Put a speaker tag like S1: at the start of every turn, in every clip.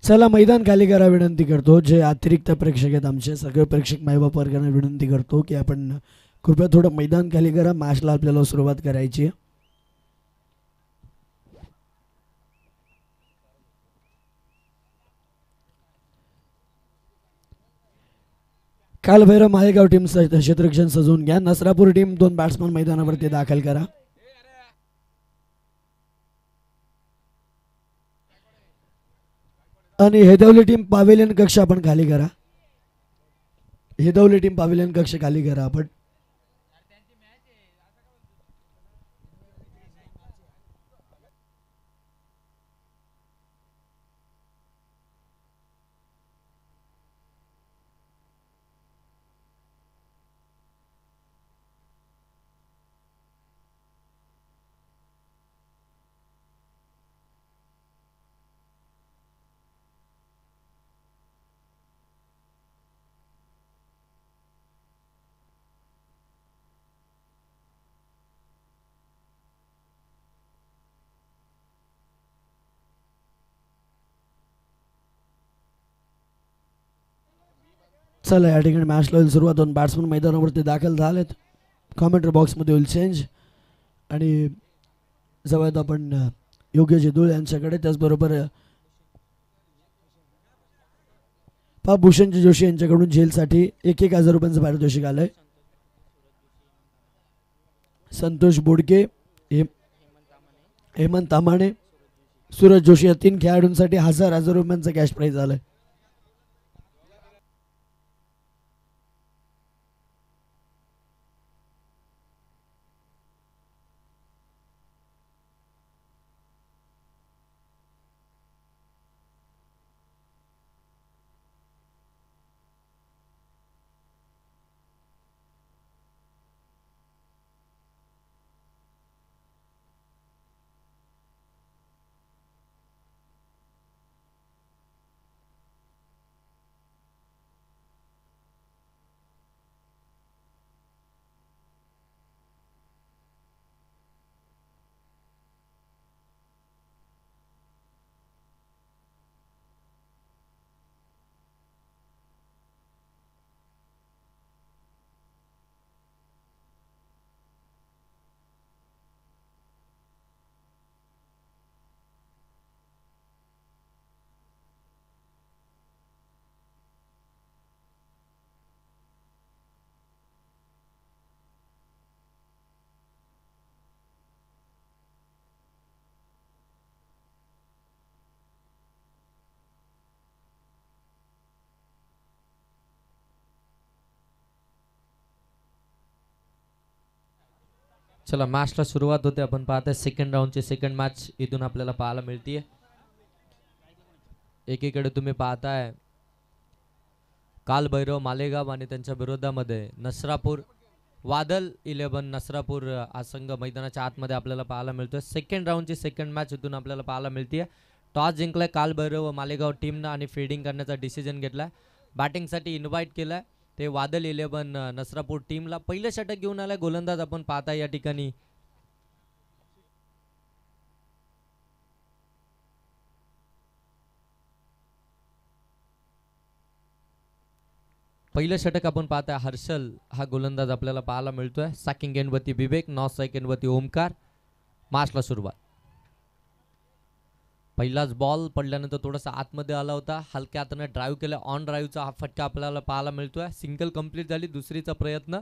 S1: चला मैदान खाली करा विनंती करतो. जे अतिरिक्त प्रेक्षक आहेत आमचे सगळे प्रेक्षक मायबाप वर्गांना विनंती करतो की आपण कृपया थोडं मैदान खाली करा. मॅचला आपल्याला सुरुवात करायची आहे. कालभैरव मालेगाव टीम क्षेत्ररक्षण सजवून घ्या. नसरापूर टीम 2 बॅट्समन मैदानावरती दाखल करा. आणि हेदवली टीम पावेलियन कक्ष आपण खाली करा. हेदवली टीम पावेलियन कक्ष खाली करा आपण. चला या ठिकाणी मॅचला होईल सुरुवात. 2 बॅट्समन मैदानावरती दाखल झालेत. कॉमेंट्री बॉक्समध्ये होईल चेंज आणि जवळ आपण योगेश दुळ यांच्याकडे, त्याचबरोबर भूषणजी जोशी यांच्याकडून झेलसाठी 1,000 रुपयांचं पारितोषिक आलंय. संतोष बोडके, हेमंत तामाणे, सूरज जोशी या 3 खेळाडूंसाठी 1,000 रुपयांचं कॅश प्राईज आलंय.
S2: चला मॅचला सुरुवात होते. आपण पाहतोय सेकंड राऊंडची सेकंड मॅच इथून आपल्याला पाहायला मिळते. एकीकडे तुम्ही पाहताय कालभैरव मालेगाव आणि त्यांच्या विरोधामध्ये नसरापूर वादल 11 नसरापूर हा संघ मैदानाच्या आतमध्ये आपल्याला पाहायला मिळतोय. सेकंड राऊंडची सेकंड मॅच इथून आपल्याला पाहायला मिळते. टॉस जिंकलाय कालभैरव मालेगाव टीमनं आणि फिल्डिंग करण्याचा डिसिजन घेतलाय. बॅटिंगसाठी इन्व्हाइट केलाय ते वादल 11 नसरापूर टीमला. पहिलं षटक घेऊन आलाय गोलंदाज आपण पाहताय या ठिकाणी. पहिलं षटक आपण पाहताय हर्षल हा गोलंदाज आपल्याला पाहायला मिळतोय. सॅकिंग एंडवरती विवेक, नॉर्थ साइड एंडवरती ओमकार. मॅचला सुरुवात. पहिलाच बॉल पडल्यानंतर थोडासा आतमध्ये आला होता. हलक्या हाताने ड्राईव्ह केला. ऑन ड्राईव्हचा हा फटका आपल्याला पाहायला मिळतोय. सिंगल कंप्लीट झाली. दुसरीचा प्रयत्न.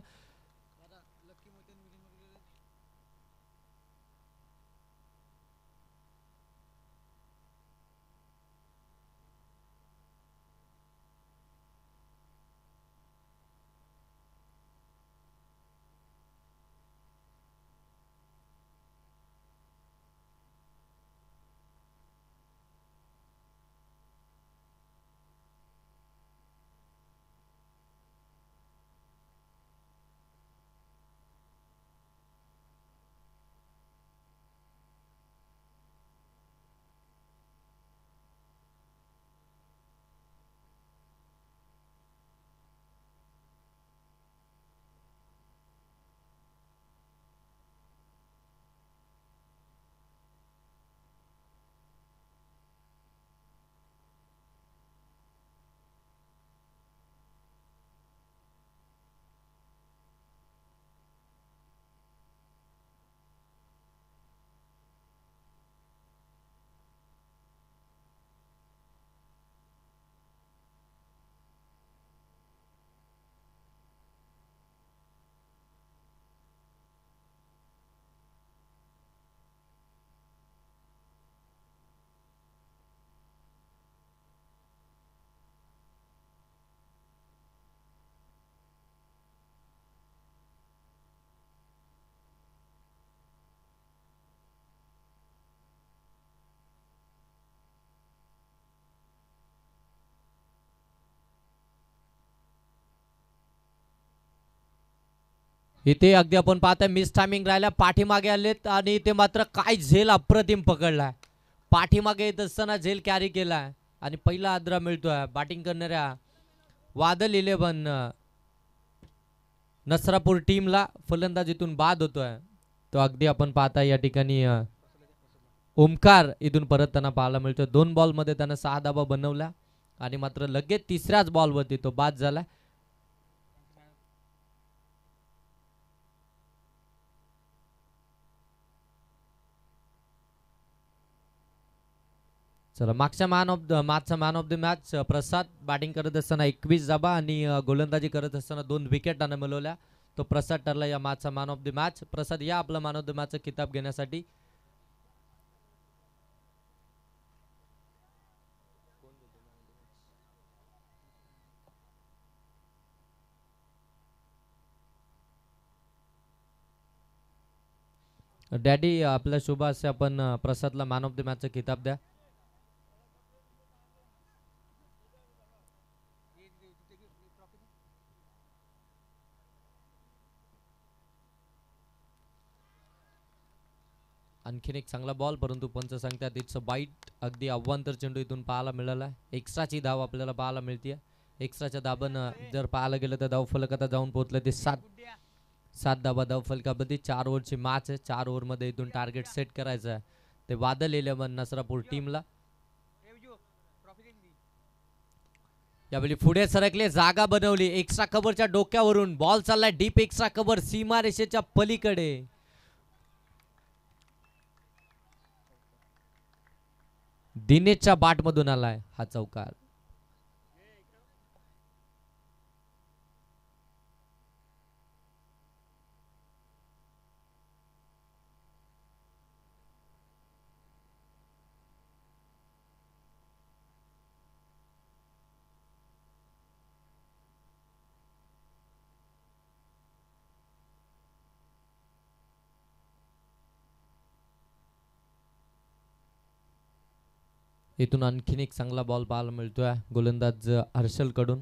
S2: इथे अगदी आपण पाहताय मिस टायमिंग राहिला, पाठीमागे आलेत आणि ते मात्र काय झेल अप्रतिम पकडलाय. पाठीमागे येत असताना झेल कॅरी केलाय आणि पहिला आद्रा मिळतोय बॅटिंग करणाऱ्या वादल 11 नसरापूर टीमला. फलंदाजीतून बाद होतोय तो अगदी आपण पाहताय या ठिकाणी ओमकार इथून परत त्यांना पाहायला मिळतोय. 2 बॉलमध्ये त्यानं 6 धाबा बनवला आणि मात्र लगेच तिसऱ्याच बॉलवरती तो बाद झाला. चला मागच्या man of the match Prasad batting करत असताना 21 धाबा आणि गोलंदाजी करत असताना 2 विकेट त्यानं मिळवल्या. तो प्रसाद ठरला या मॅचचा मॅन ऑफ द मॅच. प्रसाद या आपला मॅन ऑफ द मॅचचा किताब घेण्यासाठी. डॅडी आपल्या शुभ असे आपण प्रसादला मॅन ऑफ द मॅचचा किताब द्या. आणखीन एक चांगला बॉल परंतु पंच सांगतात इट्स अ बाईट. अगदी अव्वांतर चेंडू इथून पाहायला मिळाला. एक्स्ट्राची धाव आपल्याला पाहायला मिळते. एक्स्ट्राच्या धाबन जर पाहायला गेलं तर धाव फलक आता जाऊन पोहोचले ते 7 धाबा धाव फलकामध्ये. 4 ओव्हरची मॅच आहे. 4 ओव्हरमध्ये इथून टार्गेट सेट करायचं आहे ते वादल 11 नसरापूर टीमला. यावेळी पुढे सरकले, जागा बनवली एक्स्ट्रा कव्हरच्या डोक्यावरून. बॉल चाललाय डीप एक्स्ट्रा कव्हर सीमा रेषेच्या पलीकडे. दिनेशच्या बाटमधून आलाय हा चौकार. इथून आणखीन एक चांगला बॉल पाहायला मिळतोय गोलंदाज हर्षल कडून.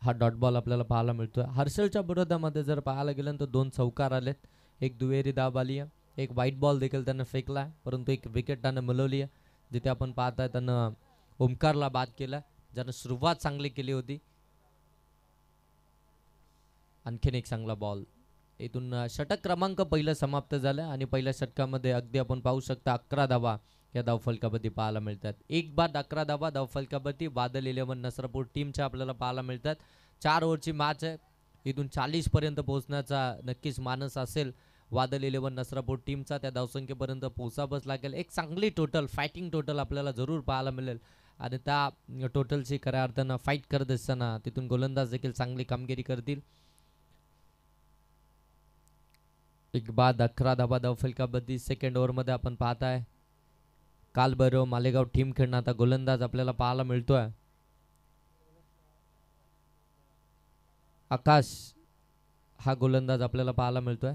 S2: हा डॉट बॉल आपल्याला पाहायला मिळतोय. हर्षलच्या विरोधामध्ये जर पाहायला गेलं तर 2 चौकार आलेत, एक दुहेरी दाब आली आहे, एक व्हाईट बॉल देखील त्यानं फेकला परंतु एक विकेट त्यानं मिळवली आहे. जिथे आपण पाहताय त्यानं ओमकारला बाद केला ज्यानं सुरुवात चांगली केली होती. आणखीन एक चांगला बॉल. इथून षटक क्रमांक पहिलं समाप्त झालं आणि पहिल्या षटकामध्ये अगदी आपण पाहू शकता 11 धावा या धावफलकावरती पाहायला मिळतात. एक बाद 11 धावा धावफलकावरती वादल 11 नसरापूर टीमच्या आपल्याला पाहायला मिळतात. 4 ओव्हरची मॅच आहे. इथून 40 पर्यंत पोहोचण्याचा नक्कीच मानस असेल वादल 11 नसरापूर टीमचा. त्या धावसंख्येपर्यंत पोहोचावंच लागेल. एक चांगली टोटल फायटिंग टोटल आपल्याला जरूर पाहायला मिळेल आणि त्या टोटलची खऱ्या अर्थानं फाईट करत असताना तिथून गोलंदाज देखील चांगली कामगिरी करतील. एक बाद 11 धावा धावफलकावरती. सेकंड ओव्हरमध्ये आपण पाहताय कालभैरव मालेगाव टीम खेळणं आता गोलंदाज आपल्याला पाहायला मिळतोय आकाश. हा गोलंदाज आपल्याला पाहायला मिळतोय.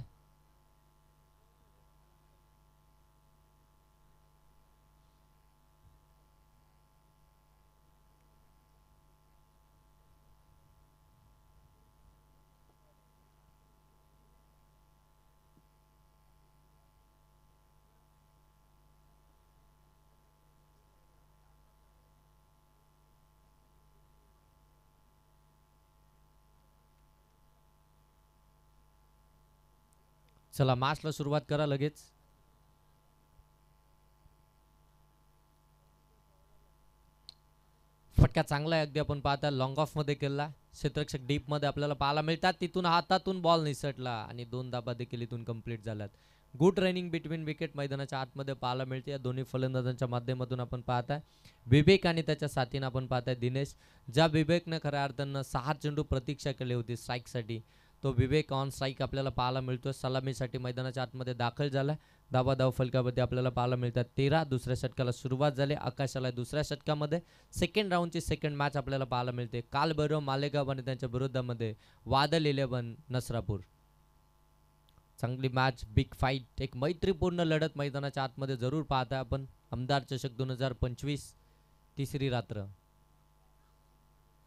S2: चला मॅचला सुरुवात करा लगेच. फटका चांगला आहे अगदी आपण पाहता लॉंग ऑफ मध्ये केला. क्षेत्ररक्षक डीप मध्ये आपल्याला पाहायला मिळतात. तिथून हातातून बॉल निसटला आणि 2 धाबा देखील इथून कंप्लीट झाल्यात. गुड रनिंग बिटवीन विकेट मैदानाच्या आतमध्ये पाहायला मिळते. या दोन्ही फलंदाजांच्या माध्यमातून आपण पाहताय विवेक आणि त्याच्या साथीनं आपण पाहताय दिनेश. ज्या विवेकनं खऱ्या अर्थानं 6 चेंडू प्रतीक्षा केली होती स्ट्राईकसाठी तो विवेक ऑन स्ट्राईक आपल्याला पाहायला मिळतोय. सलामीसाठी मैदानाच्या आतमध्ये दाखल झाला. धावा धाव फलकामध्ये आपल्याला पाहायला मिळतात 13. दुसऱ्या षटकाला सुरुवात झाली. आकाशाला दुसऱ्या षटकामध्ये सेकंड राऊंडची सेकंड मॅच आपल्याला पाहायला मिळते. कालभैरव मालेगाव आणि त्यांच्या विरोधामध्ये वादल 11 नसरापूर. चांगली मॅच, बिग फाईट, एक मैत्रीपूर्ण लढत मैदानाच्या आतमध्ये जरूर पाहताय आपण. आमदार चषक 2025 तिसरी रात्र.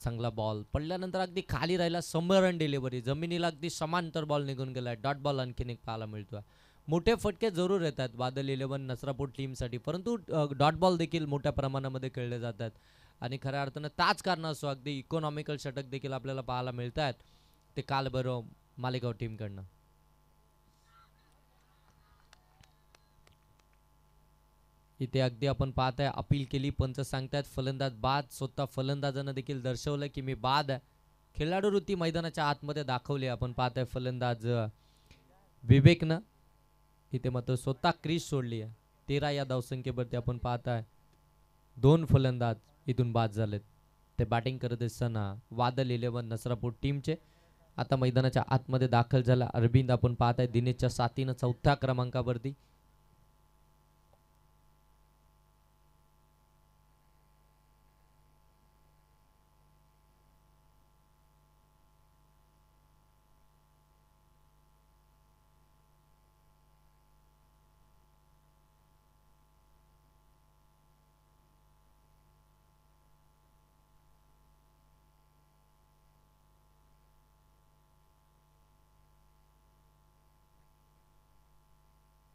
S2: चांगला बॉल पडल्यानंतर अगदी खाली राहिला, समरण डिलिव्हरी, जमिनीला अगदी समांतर बॉल निघून गेलाय. डॉट बॉल आणखीन एक पाहायला मिळतोय. मोठे फटके जरूर येतात बादल 11 नसरापूर टीमसाठी, परंतु डॉट बॉल देखील मोठ्या प्रमाणामध्ये खेळले जातात आणि खऱ्या अर्थानं त्याच कारणास्तव अगदी इकॉनॉमिकल षटक देखील आपल्याला पाहायला मिळत आहेत ते कालभैरव मालेगाव टीमकडनं. इथे अगदी आपण पाहताय अपील केली, पंच सांगतायत फलंदाज बाद. स्वतः फलंदाजानं देखील दर्शवलं की मी बाद आहे. खेळाडू वृत्ती मैदानाच्या आतमध्ये दाखवली. आपण पाहताय फलंदाज विवेकनं इथे मात्र स्वतः क्रीज सोडली आहे. 13 या धावसंख्येवरती आपण पाहताय 2 फलंदाज इथून बाद झालेत. ते बॅटिंग करत असताना वादल 11 नसरापूर टीमचे आता मैदानाच्या आतमध्ये दाखल झाला. अरविंद आपण पाहताय दिनेशच्या साथीनं 4थ्या क्रमांकावरती.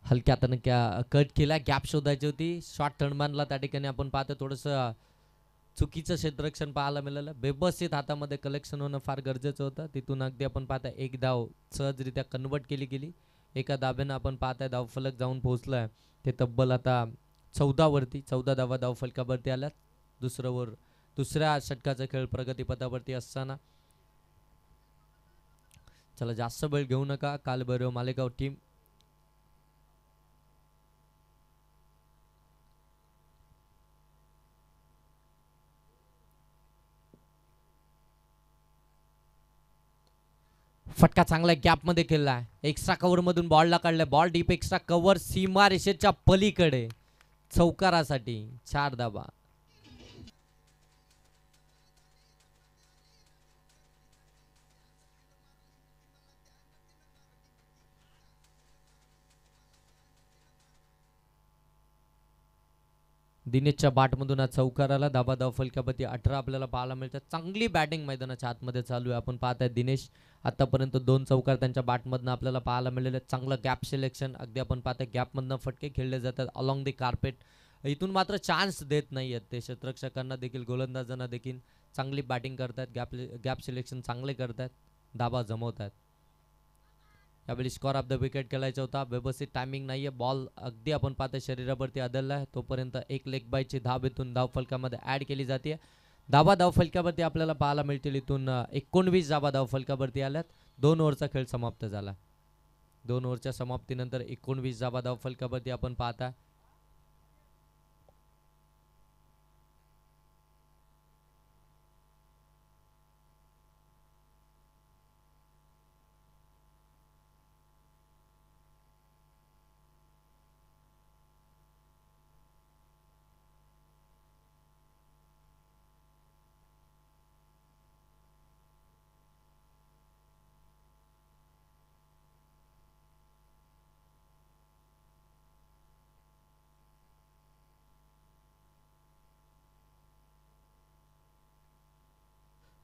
S2: हलक्या हातानं कट केला, गॅप शोधायची होती. शॉर्ट थर्डमॅनला त्या ठिकाणी आपण पाहतो थोडंसं चुकीचं क्षेत्ररक्षण पाहायला मिळालं. व्यवस्थित हातामध्ये कलेक्शन होणं फार गरजेचं होतं. तिथून अगदी आपण पाहता एक धाव सहजरित्या कन्वर्ट केली गेली. एका धाब्यानं आपण पाहताय धावफलक जाऊन पोहोचलाय ते तब्बल आता 14 वरती. 14 धावा धावफलकावरती आल्यात. दुसऱ्या षटकाचा खेळ प्रगतीपथावरती असताना चला जास्त वेळ घेऊ नका. कालभैरव मालेगाव टीम फटका चांगला गॅपमध्ये खेळलाय. एक्स्ट्रा कव्हर मधून बॉलला काढलाय. बॉल डीप एक्स्ट्रा कव्हर सीमा रेषेच्या पलीकडे चौकारासाठी 4 धावा. दिनेशच्या बाटमधून आज चौकार आला. धाबा धाव फलकापती 18 आपल्याला पाहायला मिळतात. चांगली बॅटिंग मैदानाच्या आतमध्ये चालू आहे. आपण पाहताय दिनेश आतापर्यंत 2 चौकार त्यांच्या बाटमधनं आपल्याला पाहायला मिळाले. चांगलं गॅप सिलेक्शन. अगदी आपण पाहताय गॅपमधनं फटके खेळले जातात अलॉंग दी कार्पेट. इथून मात्र चान्स देत नाही आहेत ते. क्षेत्ररक्षकांना देखील गोलंदाजांना देखील चांगली बॅटिंग करतात. गॅप सिलेक्शन चांगले करतात. धाबा जमवतात. यावेळी स्कॉर ऑफ द विकेट खेळायचा होता. व्यवस्थित टायमिंग नाहीये. बॉल अगदी आपण पाहतोय शरीरावरती आदळला. तोपर्यंत एक लेग बायची धाव इथून धाव फलकामध्ये ऍड केली जाते. धावा धाव फलकावरती आपल्याला पाहायला मिळतील. इथून 19 धावा धाव फलकावरती आल्यात. 2 ओव्हरचा खेळ समाप्त झाला. 2 ओव्हरच्या समाप्तीनंतर 19 धावा धाव फलकावरती आपण पाहता.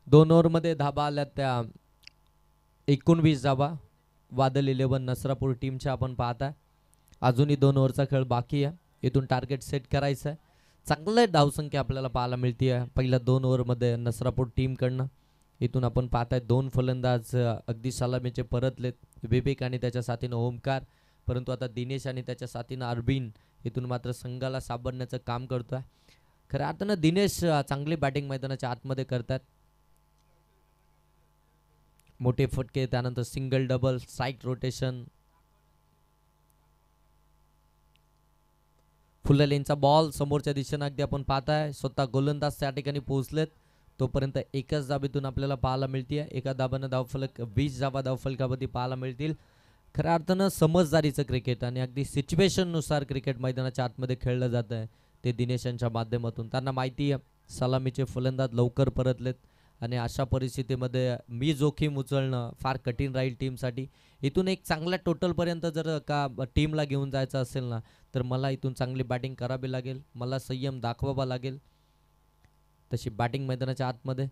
S2: दोन ओव्हरमध्ये धाबा आल्या त्या 19 धाबा वादल 11 नसरापूर टीमच्या आपण पाहताय. अजूनही 2 ओव्हरचा खेळ बाकी आहे. इथून टार्गेट सेट करायचं आहे. चांगलं धावसंख्या आपल्याला पाहायला मिळते पहिल्या 2 ओव्हरमध्ये नसरापूर टीमकडनं. इथून आपण पाहताय 2 फलंदाज अगदी सलामीचे परतलेत. विवेक आणि त्याच्या साथीनं ओमकार. परंतु आता दिनेश आणि त्याच्या साथीनं अरविंद इथून मात्र संघाला सावरण्याचं काम करतोय. खऱ्या अर्थानं दिनेश चांगली बॅटिंग मैदानाच्या आतमध्ये करतात. मोठे फटके, त्यानंतर single double strike rotation. Full लेनचा बॉल समोरच्या दिशेने अगदी आपण पाहताय. स्वतः गोलंदाज त्या ठिकाणी पोहोचलेत. तोपर्यंत एकच धाबेतून आपल्याला पाहायला मिळते. एका धाबानं धावफलक 20 धाबा धावफलकावरती पाहायला मिळतील. खऱ्या अर्थानं समजदारीचं क्रिकेट आणि अगदी सिच्युएशननुसार क्रिकेट मैदानाच्या आतमध्ये खेळलं जात आहे ते दिनेश यांच्या माध्यमातून. त्यांना माहिती आहे सलामीचे फलंदाज लवकर परतलेत आणि अशा परिस्थितीमध्ये मी जोखीम उचलणं फार कठीण राहील टीमसाठी. इथून एक चांगल्या टोटलपर्यंत जर का टीमला घेऊन जायचं असेल ना तर मला इथून चांगली बॅटिंग करावी लागेल. मला संयम दाखवावा लागेल. तशी बॅटिंग मैदानाच्या आतमध्ये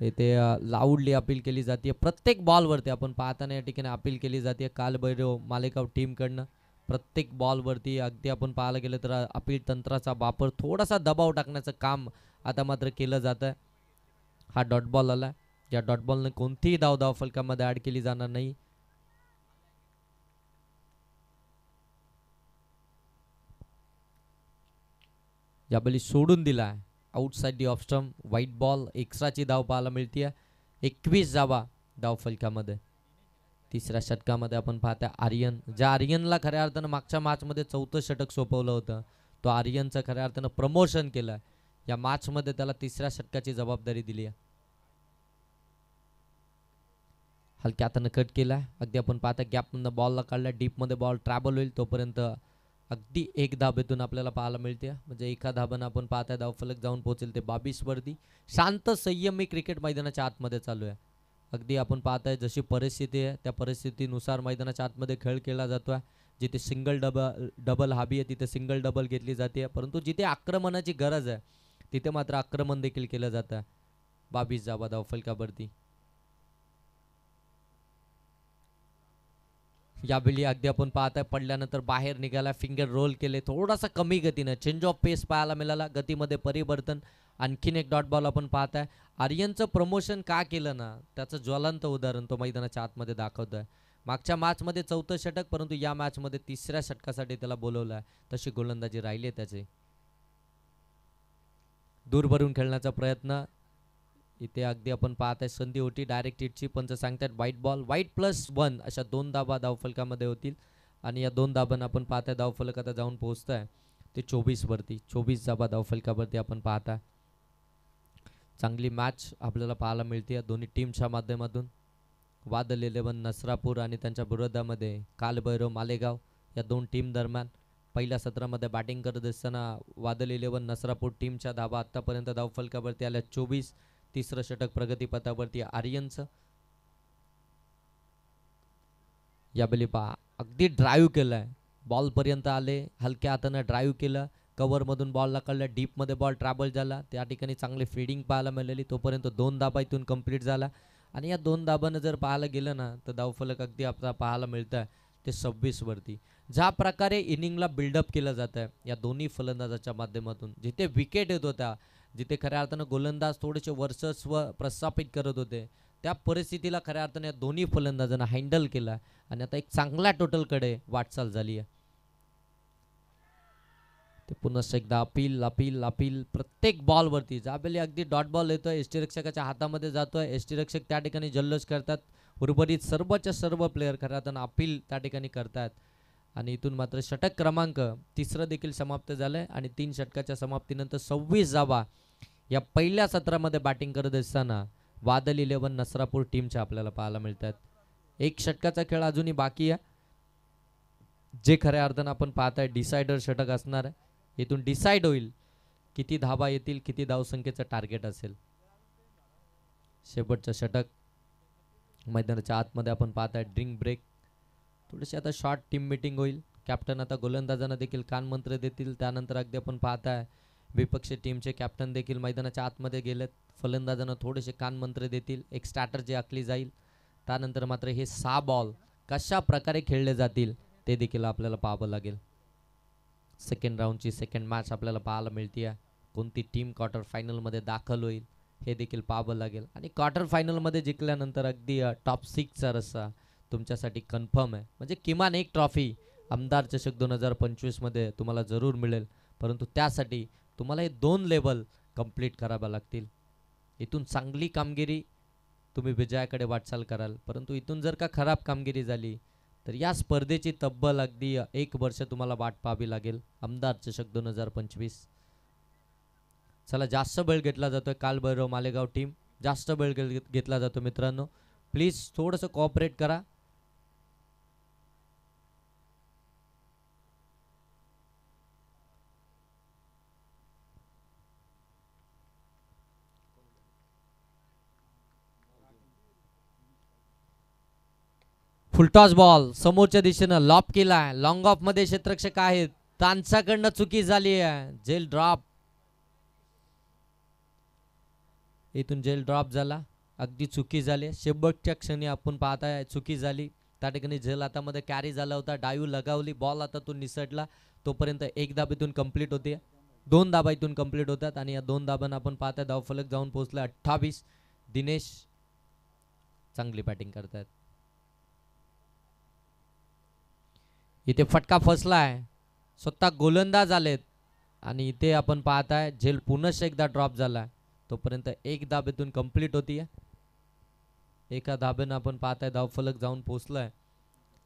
S2: इथे लाऊडली अपील केली जाते. प्रत्येक बॉलवरती आपण पाहताना या ठिकाणी अपील केली जाते कालभैरव मालेगाव टीमकडनं. प्रत्येक बॉलवरती अगदी आपण पाहायला गेलं तर अपील तंत्राचा वापर, थोडासा दबाव टाकण्याचं काम आता मात्र केलं जातं. हा डॉट बॉल आला. या डॉट बॉलने कोणतीही धाव फलकामध्ये ऍड केली जाणार नाही. यावेळी सोडून दिला outside the off stump. White ball. एक्स्ट्राची धाव पाहायला मिळते. 21 धावा धाव फलकामध्ये. तिसऱ्या षटकामध्ये आपण पाहता आर्यन, ज्या आर्यनला खऱ्या अर्थानं मागच्या मॅचमध्ये 4थं षटक सोपवलं होतं, तो आर्यनचं खऱ्या अर्थानं प्रमोशन केलं. या मॅचमध्ये त्याला तिसऱ्या षटकाची जबाबदारी दिली आहे. हलक्या हातानं कट केला. अगदी आपण पाहता गॅपमधनं बॉलला काढला. डीपमध्ये बॉल ट्रॅव्हल होईल तोपर्यंत अगदी एक धाबेतून आपल्याला पाहायला मिळते. म्हणजे एका धाबानं आपण पाहता धावफलक जाऊन पोहोचेल ते 22 वरती. शांत संयमी क्रिकेट मैदानाच्या आतमध्ये चालू आहे. अगदी आपण पाहताय जशी परिस्थिती आहे त्या परिस्थितीनुसार मैदानाच्या आतमध्ये खेळ केला जातोय. जिथे सिंगल डबल हवी आहे तिथे सिंगल डबल घेतली जाते, परंतु जिथे आक्रमणाची गरज आहे तिथे मात्र आक्रमण देखील केलं जातं. 22 धावा धावफलकावरती. यावेळी अगदी आपण पाहताय पडल्यानंतर बाहेर निघाला, फिंगर रोल केले, थोडासा कमी गतीनं चेंज ऑफ पेस पाहायला मिळाला, गतीमध्ये परिवर्तन. आणखीन एक डॉट बॉल आपण पाहताय. आर्यनचं प्रमोशन का केलं ना त्याचं ज्वलंत उदाहरण तो मैदानाच्या आतमध्ये दाखवतोय. मागच्या मॅचमध्ये 4थं षटक, परंतु या मॅचमध्ये तिसऱ्या षटकासाठी त्याला बोलवलं आहे. तशी गोलंदाजी राहिली आहे त्याची. दूर भरून खेळण्याचा प्रयत्न. इथे अगदी आपण पाहताय संधी होती डायरेक्ट हिटची. पंच सांगतात व्हाईट बॉल. व्हाईट +1 अशा 2 धाबा धावफलकामध्ये होतील आणि या 2 धाबांना आपण पाहताय धावफलक आता जाऊन पोहोचताय ते 24 वरती. 24 धाबा धावफलकावरती आपण पाहता. चांगली मॅच आपल्याला पाहायला मिळते दोन्ही टीमच्या माध्यमातून. वादल 11 नसरापूर आणि त्यांच्या विरोधामध्ये कालभैरव मालेगाव या 2 टीम दरम्यान. पहिल्या सत्रामध्ये बॅटिंग करत असताना वादल 11 नसरापूर टीमच्या धाबा आतापर्यंत धावफलकावरती आल्या 24. तिसरं षटक प्रगतीपथावरती आर्यनचं. यावेळी पहा अगदी ड्राईव्ह केलाय, बॉल पर्यंत आले, हलक्या हातानं ड्राईव्ह केलं, कव्हरमधून बॉलला काढला, डीपमध्ये बॉल ट्रॅव्हल झाला, त्या ठिकाणी चांगली फीडिंग पाहायला मिळाली. तोपर्यंत 2 धाबा इथून कंप्लीट झाला आणि या 2 धाबानं जर पाहायला गेलं ना तर धावफलक अगदी आपला पाहायला मिळत आहे ते 26 वरती. ज्या प्रकारे इनिंगला बिल्डअप केलं जात आहे या दोन्ही फलंदाजाच्या माध्यमातून, जिथे विकेट येत होत्या, जिथे खऱ्या अर्थानं गोलंदाज थोडेसे वर्चस्व प्रस्थापित करत होते, त्या परिस्थितीला खऱ्या अर्थाने दोन्ही फलंदाजांना हँडल केला आणि आता एक चांगल्या टोटलकडे वाटचाल झाली आहे. ते पुन्हा एकदा अपील प्रत्येक बॉलवरती. जाबेली अगदी डॉट बॉल येतोय, एसटी रक्षकाच्या हातामध्ये जातोय, एसटी रक्षक त्या ठिकाणी जल्लोष करतात. उर्वरित सर्वच्या सर्व प्लेयर खऱ्या अर्थानं अपील त्या ठिकाणी करतात आणि इथून मात्र षटक क्रमांक 3 देखील समाप्त झालंय आणि 3 षटकाच्या समाप्तीनंतर 26 धावा या पहिल्या सत्रामध्ये बॅटिंग करत असताना वादल 11 नसरापूर टीमच्या आपल्याला पाहायला मिळतात. 1 षटकाचा खेळ अजूनही बाकी आहे, जे खऱ्या अर्थानं आपण पाहताय डिसायडर षटक असणार आहे. इथून डिसाइड होईल किती धावा येतील, किती धावसंख्येचं टार्गेट असेल. शेवटचं षटक मैदानाच्या आतमध्ये आपण पाहताय ड्रिंक ब्रेक. थोडीशी आता शॉर्ट टीम मीटिंग होईल. कॅप्टन आता गोलंदाजांना देखील कानमंत्र देतील. त्यानंतर अगदी आपण पाहताय विपक्षी टीमचे कॅप्टन देखील मैदानाच्या आतमध्ये गेलेत. फलंदाजांना थोडेसे कानमंत्र देतील, एक स्ट्रॅटर्जी आखली जाईल. त्यानंतर मात्र हे 6 बॉल कशा प्रकारे खेळले जातील ते देखील आपल्याला पाहावं लागेल. सेकंड राऊंडची सेकंड मॅच आपल्याला पाहायला मिळते. कोणती टीम क्वार्टर फायनलमध्ये दाखल होईल हे देखील पाहावं लागेल आणि क्वार्टर फायनलमध्ये जिंकल्यानंतर अगदी टॉप 6चा रस्सा तुमच्यासाठी कन्फर्म आहे. म्हणजे किमान एक ट्रॉफी आमदार चषक 2025 मध्ये तुम्हाला जरूर मिळेल, परंतु त्यासाठी तुम्हाला हे 2 लेवल कंप्लीट कराव्या लागतील. इथून चांगली कामगिरी तुम्ही विजयाकडे वाटचाल कराल, परंतु इथून जर का खराब कामगिरी झाली तर या स्पर्धेची तब्बल अगदी 1 वर्ष तुम्हाला वाट पाहावी लागेल. आमदार चषक 2025. चला, जास्त वेळ घेतला जातोय. कालभैरव मालेगाव टीम जास्त वेळ घेतला जातो मित्रांनो, प्लीज थोडंसं कोऑपरेट करा. फुलटॉस बॉल समोरच्या दिशेनं लॉप केलाय. लॉंग ऑफ मध्ये क्षेत्ररक्षक आहेत, त्यांच्याकडनं चुकी झाली आहे. जेल ड्रॉप. इथून झेल ड्रॉप झाला, अगदी चुकी झाली. शेवटच्या क्षणी आपण पाहताय चुकी झाली. त्या ठिकाणी झेल हातामध्ये कॅरी झाला होता, डायव्ह लगावली, बॉल आता तो निसटला. तोपर्यंत एक धाब इथून कंप्लीट होते, 2 धाबा इथून कंप्लीट होतात आणि या 2 धाबांना आपण पाहताय धावफलक जाऊन पोहोचला 28. दिनेश चांगली बॅटिंग करतायत. इथे फटका फसलाय, स्वतः गोलंदाज आलेत आणि इथे आपण पाहताय झेल पुनश एकदा ड्रॉप झाला. तोपर्यंत एक धाब इथून कंप्लीट होतीये. एका धाब्यानं आपण पाहताय धावफलक जाऊन पोहोचलाय.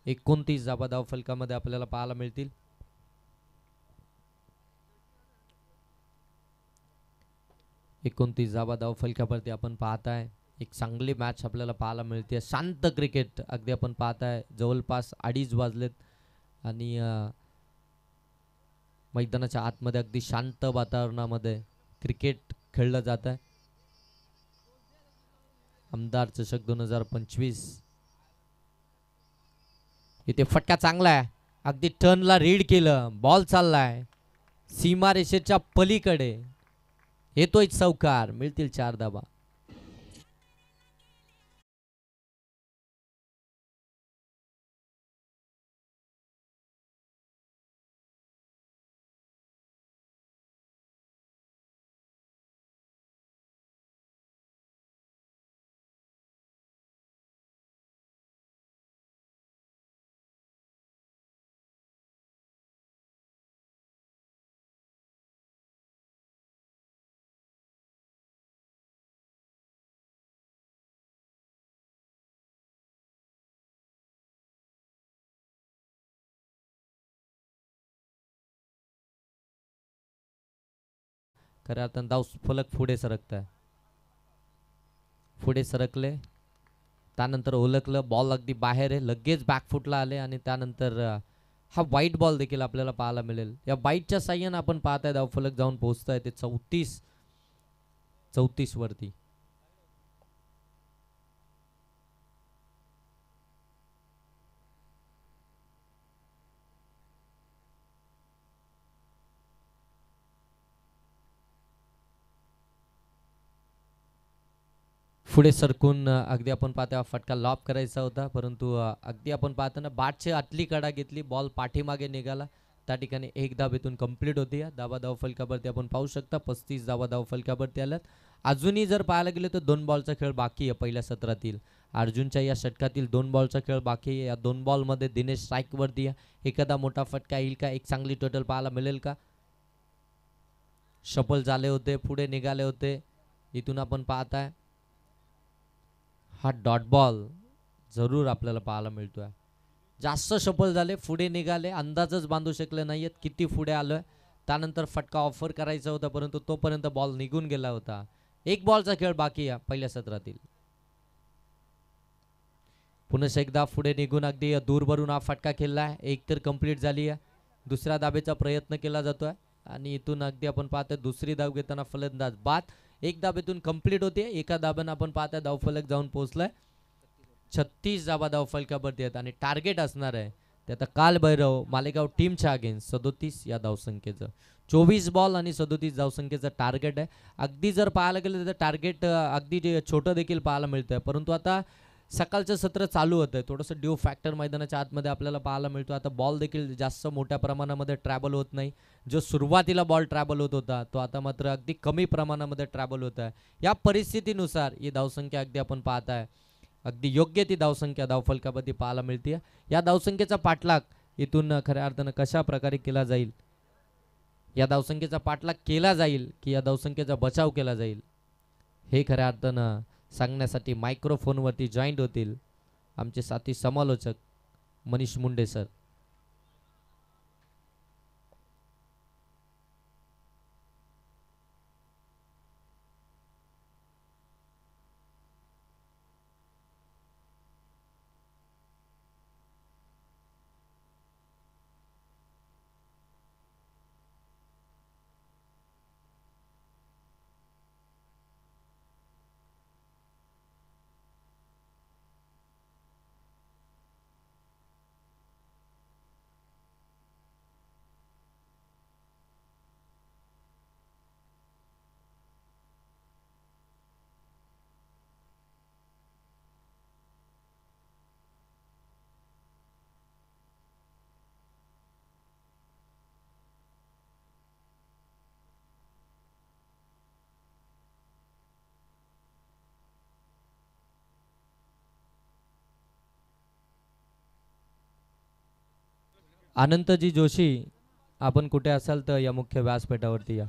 S2: 29 धाबा धावफलकामध्ये आपल्याला पाहायला मिळतील. धाबा धावफलकावरती आपण पाहताय एक चांगली मॅच आपल्याला पाहायला मिळते. शांत क्रिकेट अगदी आपण पाहताय, जवळपास 2:30 वाजलेत आणि मैदानाच्या आतमध्ये अगदी शांत वातावरणामध्ये क्रिकेट खेळलं जात आहे. आमदार चषक 2025. इथे फटका चांगला आहे, अगदी टर्नला रीड केलं, बॉल चाललाय सीमा रेषेच्या पलीकडे, येतोय चौकार, मिळतील 4 धाबा. खऱ्या अर्थानं धाव फलक पुढे सरकत आहे, पुढे सरकले, त्यानंतर ओळखलं बॉल अगदी बाहेर आहे, लगेच बॅकफुटला आले आणि त्यानंतर हा वाईट बॉल देखील आपल्याला पाहायला मिळेल. या वाईटच्या साह्यानं आपण पाहताय धावफलक जाऊन पोहोचताय ते 34 वरती. पुढे सरकून अगदी आपण पाहता फटका लॉब करायचा होता, परंतु अगदी आपण पाहताना बाटची आतली कडा घेतली, बॉल पाठीमागे निघाला. त्या ठिकाणी एक धाब इथून कंप्लीट होती. धाबा धावफलकावरती आपण पाहू शकता 35 धाबा धावफलकावरती आल्यात. अजूनही जर पाहायला गेले तर 2 बॉलचा खेळ बाकी आहे पहिल्या सत्रातील. अर्जुनच्या या षटकातील 2 बॉलचा खेळ बाकी आहे. या 2 बॉलमध्ये दिनेश स्ट्राईकवरती आहे. एखादा मोठा फटका येईल का, एक चांगली टोटल पाहायला मिळेल का. शफल झाले होते, पुढे निघाले होते. इथून आपण पाहताय हा डॉट बॉल जरूर आपल्याला पाहायला मिळतोय. जास्त शफल झाले, पुढे निघाले, अंदाजच बांधू शकले नाहीयेत किती पुढे आलोय. त्यानंतर फटका ऑफर करायचा होता, परंतु तोपर्यंत बॉल निघून गेला होता. 1 बॉलचा खेळ बाकी आहे पहिल्या सत्रातील. पुन्हा एकदा पुढे निघून अगदी दूरवरून हा फटका खेळलाय, एक तर कंप्लीट झाली आहे, दुसऱ्या धाबेचा प्रयत्न केला जातोय आणि इथून अगदी आपण पाहतोय दुसरी धाव घेताना फलंदाज बाद. एक धाबेतून कंप्लीट होते, एका धाब्यानं आपण पाहताय धावफलक जाऊन पोहोचलाय. 36 धाबा धावफलकावरती आहेत आणि टार्गेट असणार आहे ते आता कालभैरव मालेगाव टीमच्या अगेन्स्ट 37 या धावसंख्येचं. 24 बॉल आणि 37 धावसंख्येचं टार्गेट आहे. अगदी जर पाहायला गेलं तर टार्गेट अगदी छोटं देखील पाहायला मिळतंय, परंतु आता सकाळचं सत्र चालू होतंय, थोडंसं ड्यू फॅक्टर मैदानाच्या आतमध्ये आपल्याला पाहायला मिळतो. आता बॉल देखील जास्त मोठ्या प्रमाणामध्ये ट्रॅव्हल होत नाही. जो सुरुवातीला बॉल ट्रॅव्हल होत होता तो आता मात्र अगदी कमी प्रमाणामध्ये ट्रॅव्हल होत आहे. या परिस्थितीनुसार ही धावसंख्या अगदी आपण पाहताय अगदी योग्य ती धावसंख्या धावफलकावरती पाहायला मिळते. या धावसंख्येचा पाठलाग इथून खऱ्या अर्थानं कशा प्रकारे केला जाईल, या धावसंख्येचा पाठलाग केला जाईल की या धावसंख्येचा बचाव केला जाईल, हे खऱ्या अर्थानं सांगण्यासाठी मायक्रोफोनवरती जॉईंट होतील आमचे साथी समालोचक मनीष मुंडे सर. अनंतजी जोशी, आपण कुठे असाल तर या मुख्य व्यासपीठावरती या.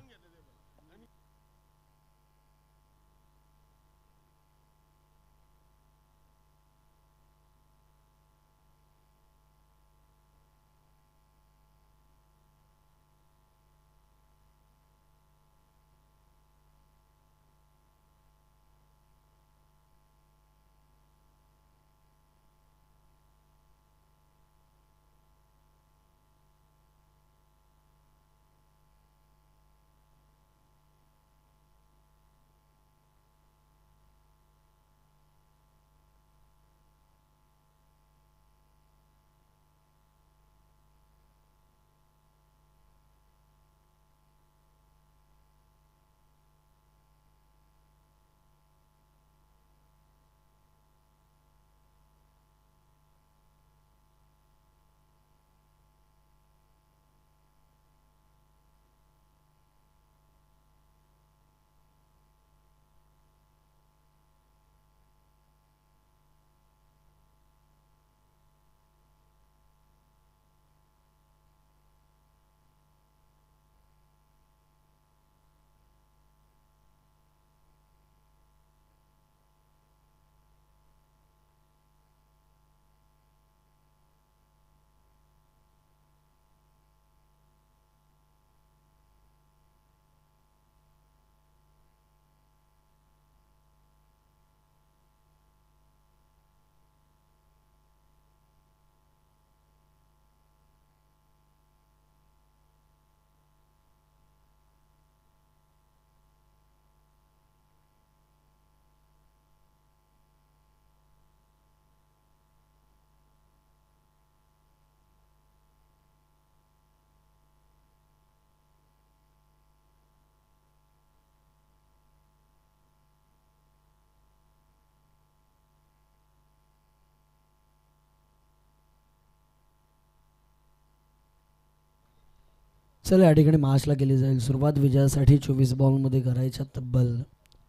S1: चला या ठिकाणी मॅचला केली जाईल सुरुवात. विजयासाठी 24 बॉलमध्ये करायच्या तब्बल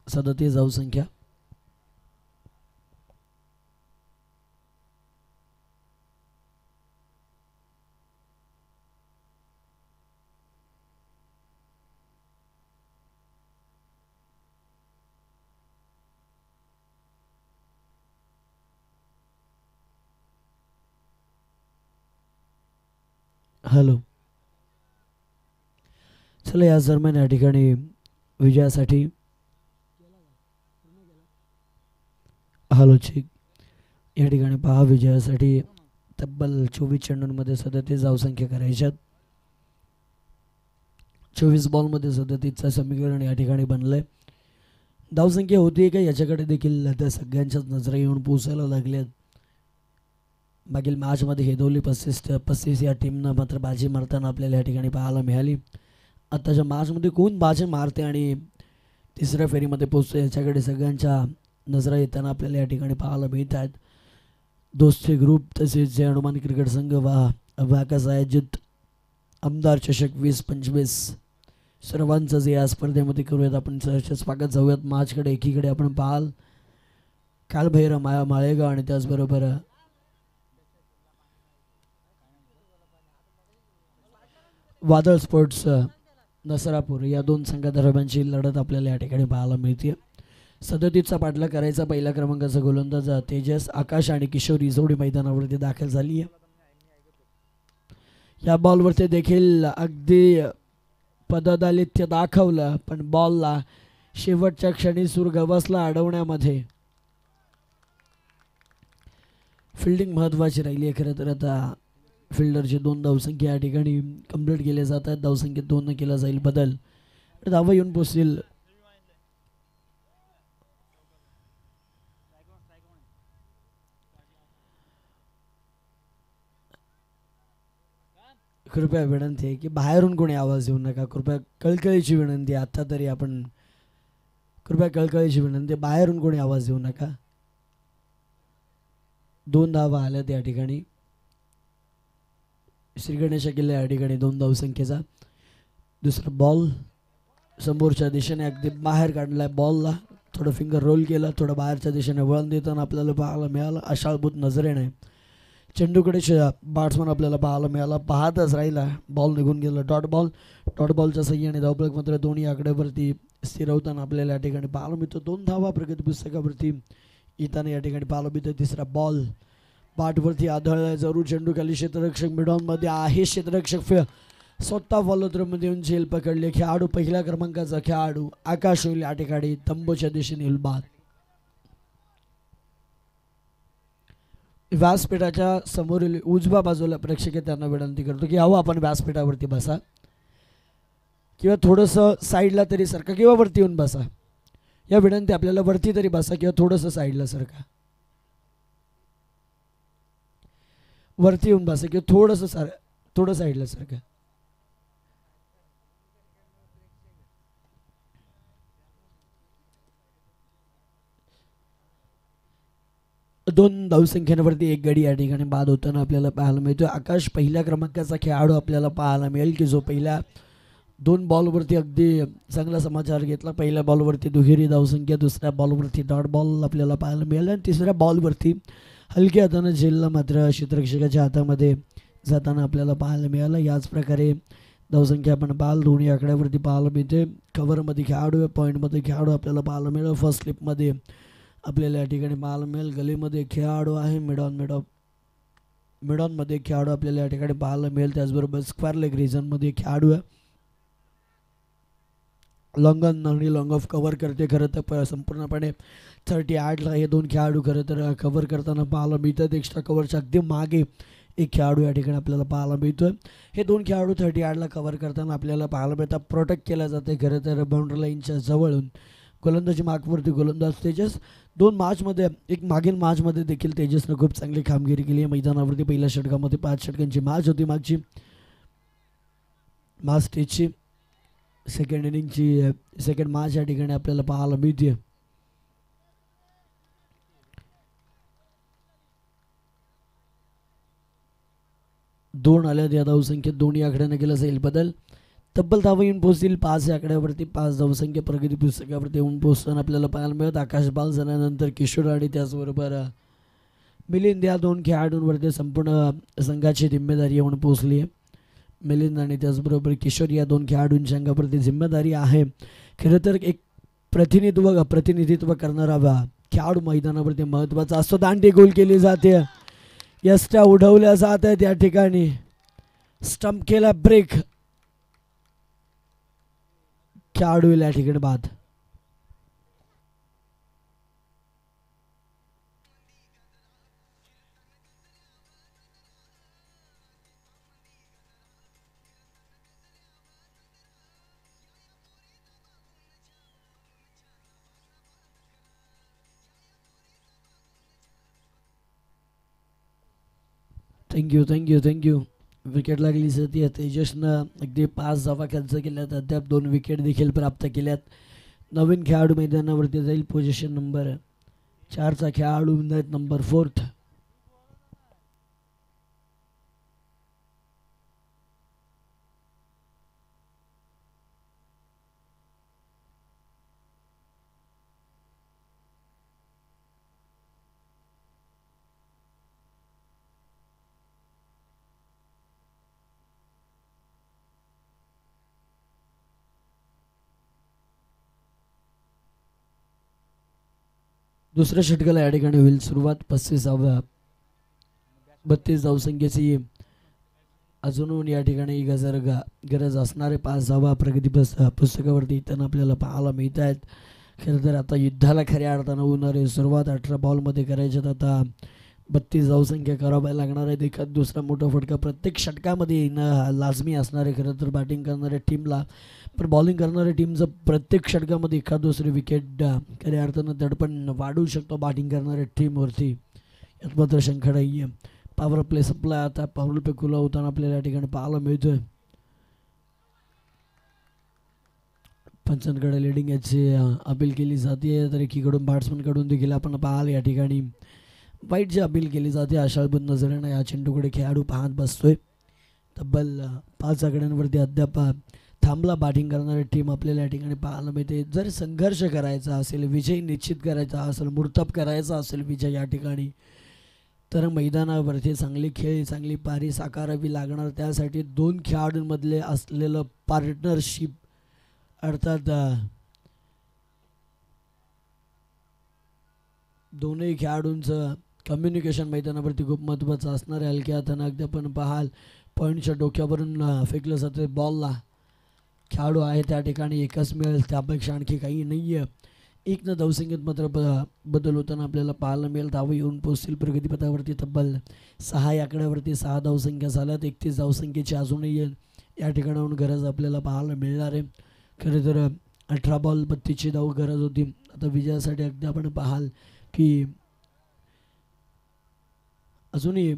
S1: 37 धावसंख्या. हॅलो. चला या दरम्यान या ठिकाणी विजयासाठी हॅलो चेक. या ठिकाणी पहा विजयासाठी तब्बल 24 चेंडूंमध्ये 37 धावसंख्या करायच्यात. 24 बॉलमध्ये 37चं समीकरण या ठिकाणी बनलंय. धावसंख्या होती का याच्याकडे देखील त्या सगळ्यांच्याच नजरा येऊन पोचायला लागल्यात. मागील मॅचमध्ये हेदोली 35 या टीमनं मात्र बाजी मारताना आपल्याला या ठिकाणी पाहायला मिळाली. आत्ताच्या मॅचमध्ये कोण बाजी मारते आणि तिसऱ्या फेरीमध्ये पोचतो याच्याकडे सगळ्यांच्या नजरा येताना आपल्याला या ठिकाणी पाहायला मिळत आहेत. दोस्ती ग्रुप तसेच जय हनुमान क्रिकेट संघ वाकास आयोजित आमदार चषक 2025 सर्वांचं जे या स्पर्धेमध्ये करूयात आपण सहर्ष स्वागत. जाऊयात मॅचकडे. एकीकडे आपण पाहाल कालभैरव माळेगाव आणि त्याचबरोबर वादळ स्पोर्ट्स नसरापूर या दोन संघादरम्यानची लढत आपल्याला या ठिकाणी पाहायला मिळते. 37चा पाठलाग करायचा पहिल्या क्रमांकाचा गोलंदाज तेजस, आकाश आणि किशोरी जोडी मैदानावरती दाखल झाली आहे. या बॉलवरती देखील अगदी पददालित्य दाखवलं पण बॉलला शेवटच्या क्षणी सूर गवसला अडवण्यामध्ये फिल्डिंग महत्त्वाची राहिली आहे. खरं तर आता फिल्डरचे 2 धावसंख्या या ठिकाणी कंप्लीट केले जातात. धावसंख्येत 2 केला जाईल बदल. धावा येऊन पोचतील कृपया विनंती आहे की बाहेरून कोणी आवाज देऊ नका. कृपया कळकळीची विनंती आहे. आत्ता तरी आपण कृपया कळकळीची विनंती, बाहेरून कोणी आवाज देऊ नका. 2 धावा आल्यात या ठिकाणी. श्री गणेश किल्ले या ठिकाणी 2 धावसंख्येचा. दुसरा बॉल समोरच्या दिशेने अगदी बाहेर काढलाय. बॉलला थोडं फिंगर रोल केलं, थोडं बाहेरच्या दिशेने वळण देताना आपल्याला पाहायला मिळालं. आशाळभूत नजरेने चेंडूकडे बॅट्समन आपल्याला पाहायला मिळाला, पाहतच राहिला, बॉल निघून गेला. डॉट बॉलच्या सह्याने धावफलक मात्र दोन्ही आकड्यावरती स्थिरवताना आपल्याला या ठिकाणी पाहायला मिळतो. 2 धावा प्रगती पुस्तकावरती येताना या ठिकाणी पाहायला मिळतो. तिसरा बॉल बॅटवरती आदळला, जरूर चेंडू खाली क्षेत्ररक्षक मिडॉनमध्ये आहे. क्षेत्ररक्षक स्वतः फॉलोथ्रोमध्ये येऊन झेल पकडले. खेळाडू पहिल्या क्रमांकाचा खेळाडू आकाश होईल या ठिकाणी तंबूच्या दिशेने बाद. व्यासपीठाच्या समोरील उजव्या बाजूला प्रेक्षक त्यांना विनंती करतो की यावं आपण व्यासपीठावरती बसा किंवा थोडंसं साईडला तरी सरका किंवा वरती येऊन बसा. या विनंती आपल्याला वरती तरी बसा किंवा थोडंसं साईडला सरका, वरती येऊन बसा किंवा थोडं साईडला सरका. दोन धावसंख्येवरती एक गडी या ठिकाणी बाद होताना आपल्याला पाहायला मिळतो. आकाश पहिल्या क्रमांकाचा खेळाडू आपल्याला पाहायला मिळेल की जो पहिल्या 2 बॉलवरती अगदी चांगला समाचार घेतला. पहिल्या बॉलवरती दुहेरी धावसंख्या, दुसऱ्या बॉलवरती डॉट बॉल आपल्याला पाहायला मिळाला आणि तिसऱ्या बॉलवरती हलक्या हातानं झेलला मात्र क्षेत्ररक्षकाच्या हातामध्ये जाताना आपल्याला पाहायला मिळालं. याच प्रकारे धावसंख्या आपण पाहाल दोन्ही आकड्यावरती पाहायला मिळते. कव्हरमध्ये खेळाडू, पॉईंटमध्ये खेळाडू आपल्याला पाहायला मिळालं. फर्स्ट स्लिपमध्ये आपल्याला या ठिकाणी पाहायला मिळेल. गलीमध्ये खेळाडू आहे, मिडॉनमध्ये खेळाडू आपल्याला या ठिकाणी पाहायला मिळेल. त्याचबरोबर स्क्वेअर लेग रिजनमध्ये खेळाडू आहे. लॉंग ऑन आणि लॉंग ऑफ कव्हर करते खरं तर संपूर्णपणे 38ला हे 2 खेळाडू खरं तर कव्हर करताना पाहायला मिळतात. एक्स्ट्रा कव्हरच्या अगदी मागे एक खेळाडू या ठिकाणी आपल्याला पाहायला मिळतोय. हे 2 खेळाडू 38ला कव्हर करताना आपल्याला पाहायला मिळतात. प्रोटेक्ट केल्या जाते खरं तर बाउंड्री लाईनच्या जवळून. गोलंदाजी मार्कवरती गोलंदाज तेजस. 2 मॅचमध्ये एक मागील मॅचमध्ये देखील तेजसनं खूप चांगली कामगिरी केली आहे. मैदानावरती पहिल्या षटकामध्ये 5 षटकांची मॅच होती मागची. मॅच स्टेजची सेकंड इनिंगची सेकंड मॅच या ठिकाणी आपल्याला पाहायला मिळते. दोन आल्यात या धावसंख्येत दोन्ही आकड्यानं केलं जाईल बदल. तब्बल धावा येऊन पोहोचतील 5 या आकड्यावरती. 5 धावसंख्या प्रगती पुस्तकावरती येऊन पोहोचताना आपल्याला पाहायला मिळत. आकाश बाल झाल्यानंतर किशोर आणि त्याचबरोबर मिलिंद या 2 खेळाडूंवरती संपूर्ण संघाची जिम्मेदारी येऊन पोहोचली आहे. मिलिंद आणि त्याचबरोबर किशोर या 2 खेळाडूंच्या अंगावरती जिम्मेदारी आहे. खरं तर एक प्रतिनिधित्व करणारा खेळाडू मैदानावरती महत्त्वाचा असतो. दांडी गोल केली जाते, यष्ट्या उडवल्या जात आहेत या ठिकाणी. स्टंप केला ब्रेक, खेळाडू या ठिकाणी बाद. थँक्यू. विकेट लागली जाते. तेजसनं अगदी 5 धावा खर्च केल्यात. अद्याप 2 विकेट देखील प्राप्त केल्यात. नवीन खेळाडू मैदानावरती जाईल. पोझिशन नंबर 4चा खेळाडू नंबर 4. दुसऱ्या षटकाला या ठिकाणी होईल सुरुवात. 32 धावसंख्येची अजूनही या ठिकाणी गरज असणारे 5 धावा प्रगती पुस्तकावरती येताना आपल्याला पाहायला मिळत आहेत. खरं तर आता युद्धाला खऱ्या अर्थानं होणारे सुरुवात 18 बॉलमध्ये करायच्यात. आता 32 धावसंख्या कराव्या लागणार आहेत. एखाद दुसरा मोठा फटका प्रत्येक षटकामध्ये येणं लाजमी असणार आहे खरं तर बॅटिंग करणाऱ्या टीमला. पण बॉलिंग करणाऱ्या टीमचं प्रत्येक षटकामध्ये एखाद दुसरी विकेट खऱ्या अर्थानं दडपण वाढवू शकतो बॅटिंग करणाऱ्या टीमवरती. यात मात्र शंका नाही आहे. पॉवर प्ले सप्लाय आता पॉवर प्ले खुला होताना आपल्याला या ठिकाणी पाहायला मिळतोय. पंचांकडे लिडिंग याची अपील केली जाते. तर एकीकडून बॅट्समनकडून देखील आपण पाहाल या ठिकाणी वाईटची अपील केली जाते. आशाळबुद्ध नजरेनं या चेंडूकडे खेळाडू पाहत बसतोय. तब्बल 5 आकड्यांवरती अद्याप थांबला बॅटिंग करणारी टीम आपल्याला या ठिकाणी पाहायला मिळते. जर संघर्ष करायचा असेल, विजय निश्चित करायचा असेल, मुर्तब करायचा असेल विजय या ठिकाणी, तर मैदानावरती चांगली खेळ चांगली पारी साकारावी लागणार. त्यासाठी दोन खेळाडूंमधले असलेलं पार्टनरशिप अर्थात दोनही खेळाडूंचं कम्युनिकेशन मैदानावरती खूप महत्त्वाचं असणार आहे. हलक्या हातानं अगदी आपण पाहाल पॉईंटच्या डोक्यावरून फेकलं जाते बॉलला. खेळाडू आहे त्या ठिकाणी एकच मिळेल, त्यापेक्षा आणखी काही नाही आहे. एक न धावसंख्येत मात्र बदल होताना आपल्याला पाहायला मिळेल. धावा येऊन पोहोचतील प्रगतीपथावरती. तब्बल 6 या आकड्यावरती 6 धावसंख्या झाल्यात. 31 धावसंख्येची अजूनही या ठिकाणाहून गरज आपल्याला पाहायला मिळणार आहे. खरं तर 18 बॉल 32ची धाव गरज होती. आता विजयासाठी अगदी आपण पाहाल की अजूनही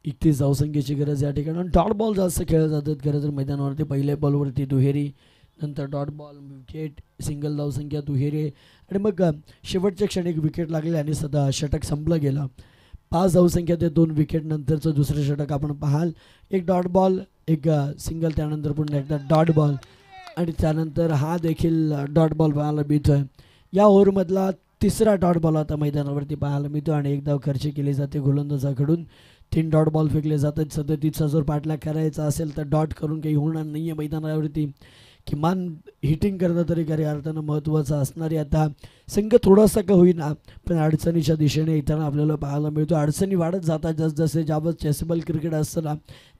S1: 31 धावसंख्येची गरज या ठिकाणी. डॉट बॉल जास्त खेळले जातात खरं तर मैदानावरती. पहिल्या बॉलवरती दुहेरी, नंतर डॉट बॉल, विकेट, सिंगल धावसंख्या, दुहेरी आणि मग शेवटच्या क्षणी एक विकेट लागले आणि सध्या षटक संपलं गेलं. 5 धावसंख्या ते 2 विकेट नंतरचं दुसरं षटक आपण पाहाल. एक डॉट बॉल, एक सिंगल, त्यानंतर पुन्हा एकदा डॉट बॉल आणि त्यानंतर हा देखील डॉट बॉल पाहायला मिळतोय. या ओव्हरमधला तिसरा डॉट बॉल आता मैदानावरती पाहायला मिळतो आणि एक धाव खर्च केली जाते गोलंदाजाकडून. 3 डॉट बॉल फेकले जातात. 37चा जर पाठलाग करायचा असेल तर डॉट करून काही होणार नाही आहे मैदानावरती. किमान हिटिंग करणं तरी खऱ्या अर्थानं महत्त्वाचं असणार आहे. आता संघ थोडासा का होईना पण अडचणीच्या दिशेने येताना आपल्याला पाहायला मिळतो. अडचणी वाढत जातात जसजसे ज्यावेळेस चेसेबल क्रिकेट असतं ना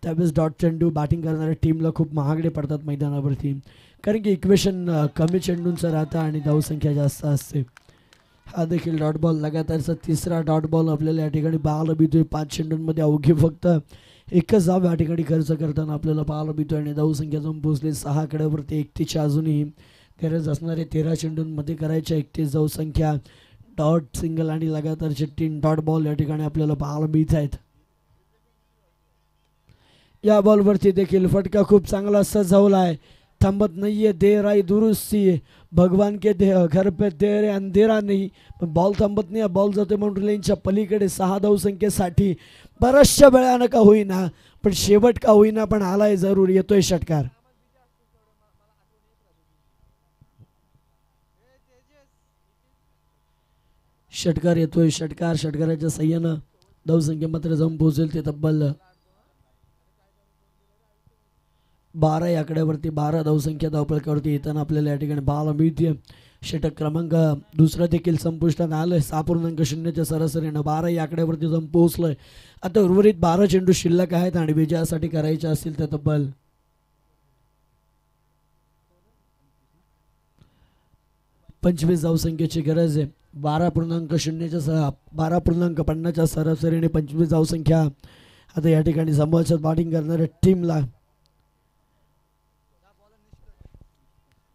S1: त्यावेळेस डॉट चेंडू बॅटिंग करणाऱ्या टीमला खूप महागडे पडतात मैदानावरती. कारण की इक्वेशन कमी चेंडूंचं राहतं आणि धावसंख्या जास्त असते. हा देखील डॉट बॉल लगातारचा तिसरा डॉट बॉल आपल्याला या ठिकाणी पाहायला मिळतोय. 5 चेंडूंमध्ये अवघी फक्त एकच धाव या ठिकाणी खर्च करताना आपल्याला पाहायला मिळतोय आणि धावसंख्या जाऊन पोहोचली 6 आकड्यावरती. 31ची अजूनही गरज असणारे 13 चेंडूंमध्ये करायच्या 31 धावसंख्या. डॉट, सिंगल आणि लगातारचे 3 डॉट बॉल या ठिकाणी आपल्याला पाहायला मिळत आहेत. या बॉलवरती देखील फटका खूप चांगला सजवला आहे. थांबत नाहीये. देर आई दुरुस्ती, भगवान के घर पे देर अंधेरा नाही. पण बॉल थांबत नाही. बॉल जाते बाउंड्री लाईनच्या पलीकडे 6 धावसंख्येसाठी. बऱ्याचशा वेळानं का होईना पण शेवट का होईना पण आलाय जरूर. येतोय षटकार. षटकार येतोय. षटकाराच्या सहाय्यानं धावसंख्या मात्र जाऊन पोहोचेल ते तब्बल 12 या आकड्यावरती. 12 धावसंख्या धावपळकावरती येताना आपल्याला या ठिकाणी पाहायला मिळते. षटक क्रमांक दुसरा देखील संपुष्टात आलंय. 6.0च्या सरासरीनं 12 या आकड्यावरती जाऊन पोहोचलोय. आता उर्वरित 12 चेंडू शिल्लक आहेत आणि विजयासाठी करायचे असतील तर तब्बल 25 धावसंख्येची गरज आहे. 12.50च्या सरासरीने 25 धावसंख्या आता या ठिकाणी समोरच्यात बॅटिंग करणाऱ्या टीमला.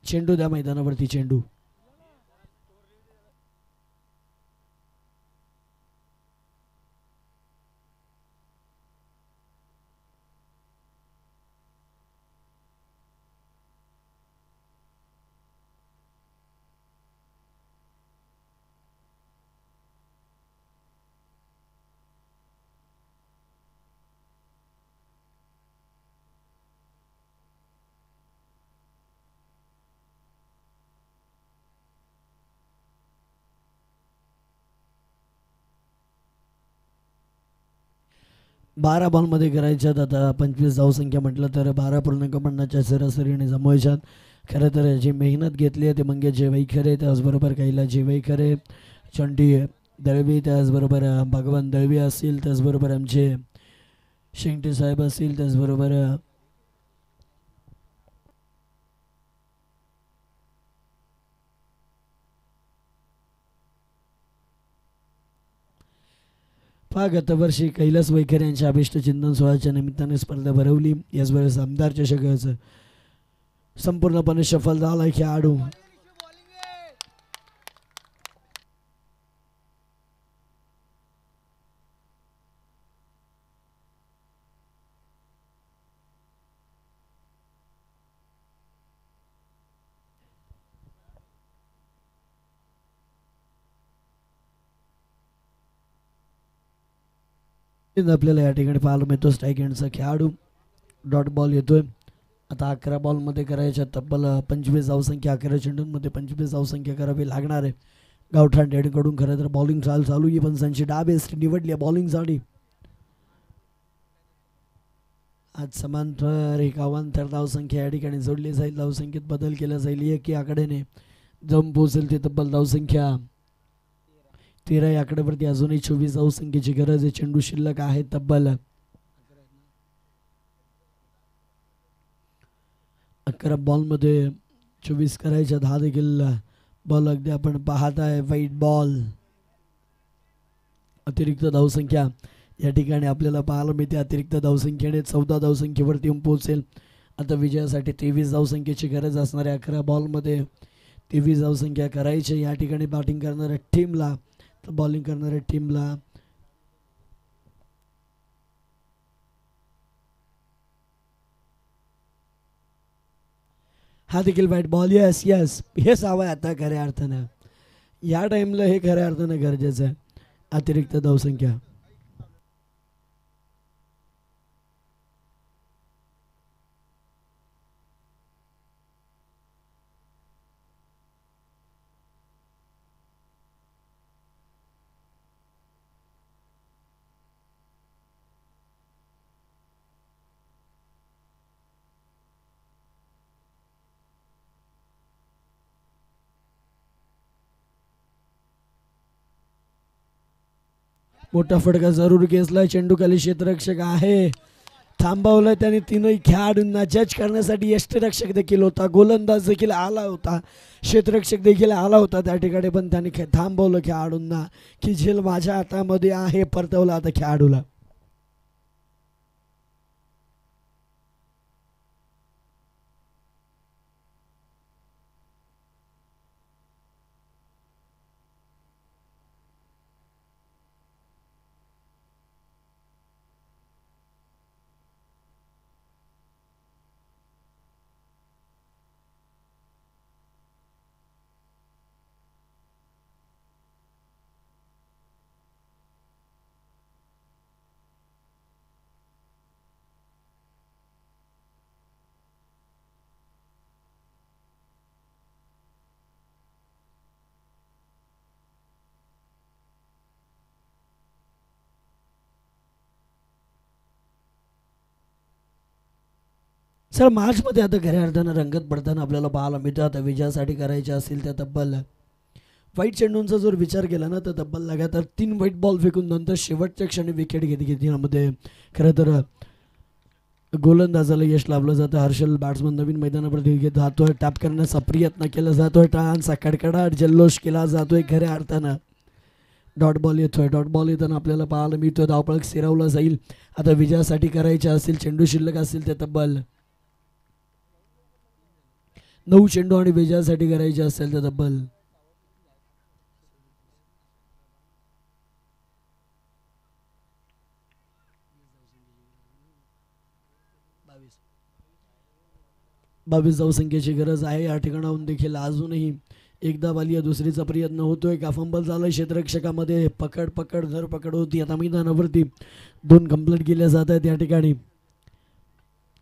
S1: चेंडू द्या मैदानावरती. चेंडू 12 बॉलमध्ये करायच्यात. आता 25 धावसंख्या म्हटलं तर 12.50च्या सरासरीने जमवायच्यात. खरं तर जी मेहनत घेतली आहे ते मंगेश जेवाईखरे, त्याचबरोबर कैलास जेवाईखरे, चंडी दळवी, त्याचबरोबर भगवान दळवी असतील, त्याचबरोबर आमचे शेंगटे साहेब असतील, त्याचबरोबर गतवर्षी कैलास वैखरे यांच्या अभिष्ट चिंतन सोहळ्याच्या निमित्ताने स्पर्धा भरवली. याच वेळेस आमदार चषकाचं संपूर्णपणे सफल झाला खेळाडू. आपल्याला या ठिकाणी पाहायला मिळतो स्ट्राईक एंडचा खेळाडू. डॉट बॉल येतोय आता 11 बॉलमध्ये करायच्या तब्बल 25 धावसंख्या, 11 चेंडूंमध्ये 25 धावसंख्या करावी लागणार आहे. गावठाण डेडकडून खरं तर बॉलिंग चालू आहे, पंचांची डाबेस्ट निवडली बॉलिंगसाठी. आज समांतर एक अवांतर धावसंख्या या ठिकाणी जोडली जाईल. धावसंख्येत बदल केला जाईल. एक या आकड्याने जम पोहोचेल ते तब्बल धावसंख्या 13 या आकड्यावरती अजूनही 24 धावसंख्येची गरज आहे. चेंडू शिल्लक आहे तब्बल 11 बॉलमध्ये 24 करायच्या. 10 देखील बॉल अगदी आपण पाहत आहे. वाईट बॉल अतिरिक्त धावसंख्या या ठिकाणी आपल्याला पाहायला मिळते. अतिरिक्त धावसंख्येने 14 धावसंख्येवरती येऊन पोहोचेल. आता विजयासाठी 23 धावसंख्येची गरज असणार आहे. 11 बॉलमध्ये 23 धावसंख्या करायची या ठिकाणी. बॅटिंग करणाऱ्या टीमला तर बॉलिंग करणाऱ्या टीमला हा देखील वाईट बॉल. यस यस हेच हवं आहे आता खऱ्या अर्थानं. या टाईमला हे खऱ्या अर्थानं गरजेचं आहे. अतिरिक्त धावसंख्या मोठा फटका जरूर घेतलाय. चेंडू खाली क्षेत्ररक्षक आहे. थांबवलं त्याने. तीनही खेळाडूंना जज करण्यासाठी यष्टिरक्षक देखील होता, गोलंदाज देखील आला होता, क्षेत्ररक्षक देखील आला होता त्या ठिकाणी. पण त्याने थांबवलं खेळाडूंना की झेल माझ्या हातामध्ये आहे. परतवलं आता खेळाडूला. सर मार्चमध्ये आता खऱ्या अर्थानं रंगत पडताना आपल्याला पाहायला मिळतं. आता विजयासाठी करायचे असतील त्या तब्बल वाईट चेंडूंचा जर विचार केला ना तर तब्बल लगातार 3 वाईट बॉल फेकून नंतर शेवटच्या क्षणी विकेट घेतली. यामध्ये खरं तर गोलंदाजाला यश लाभलं जातं. हर्षल बॅट्समन नवीन मैदानावरती घेत जातोय. टॅप करण्याचा प्रयत्न केला जातोय. टाळांचा कडकडाट जल्लोष केला जातोय खऱ्या अर्थानं. डॉट बॉल येतोय. डॉट बॉल येताना आपल्याला पाहायला मिळतोय. धावपळक सिरावला जाईल. आता विजयासाठी करायचे असतील, चेंडू शिल्लक असतील ते तब्बल 9 चेंडू आणि विजयासाठी करायचे असेल तर तब्बल 22 धावसंख्येची गरज आहे. या ठिकाणाहून देखील अजूनही एकदा बालिया दुसरीचा प्रयत्न होतोय का. फंबल झालाय क्षेत्ररक्षकामध्ये. पकड धरपकड होती. आता मैदानावरती 2 कंप्लीट केल्या जात आहेत. या ठिकाणी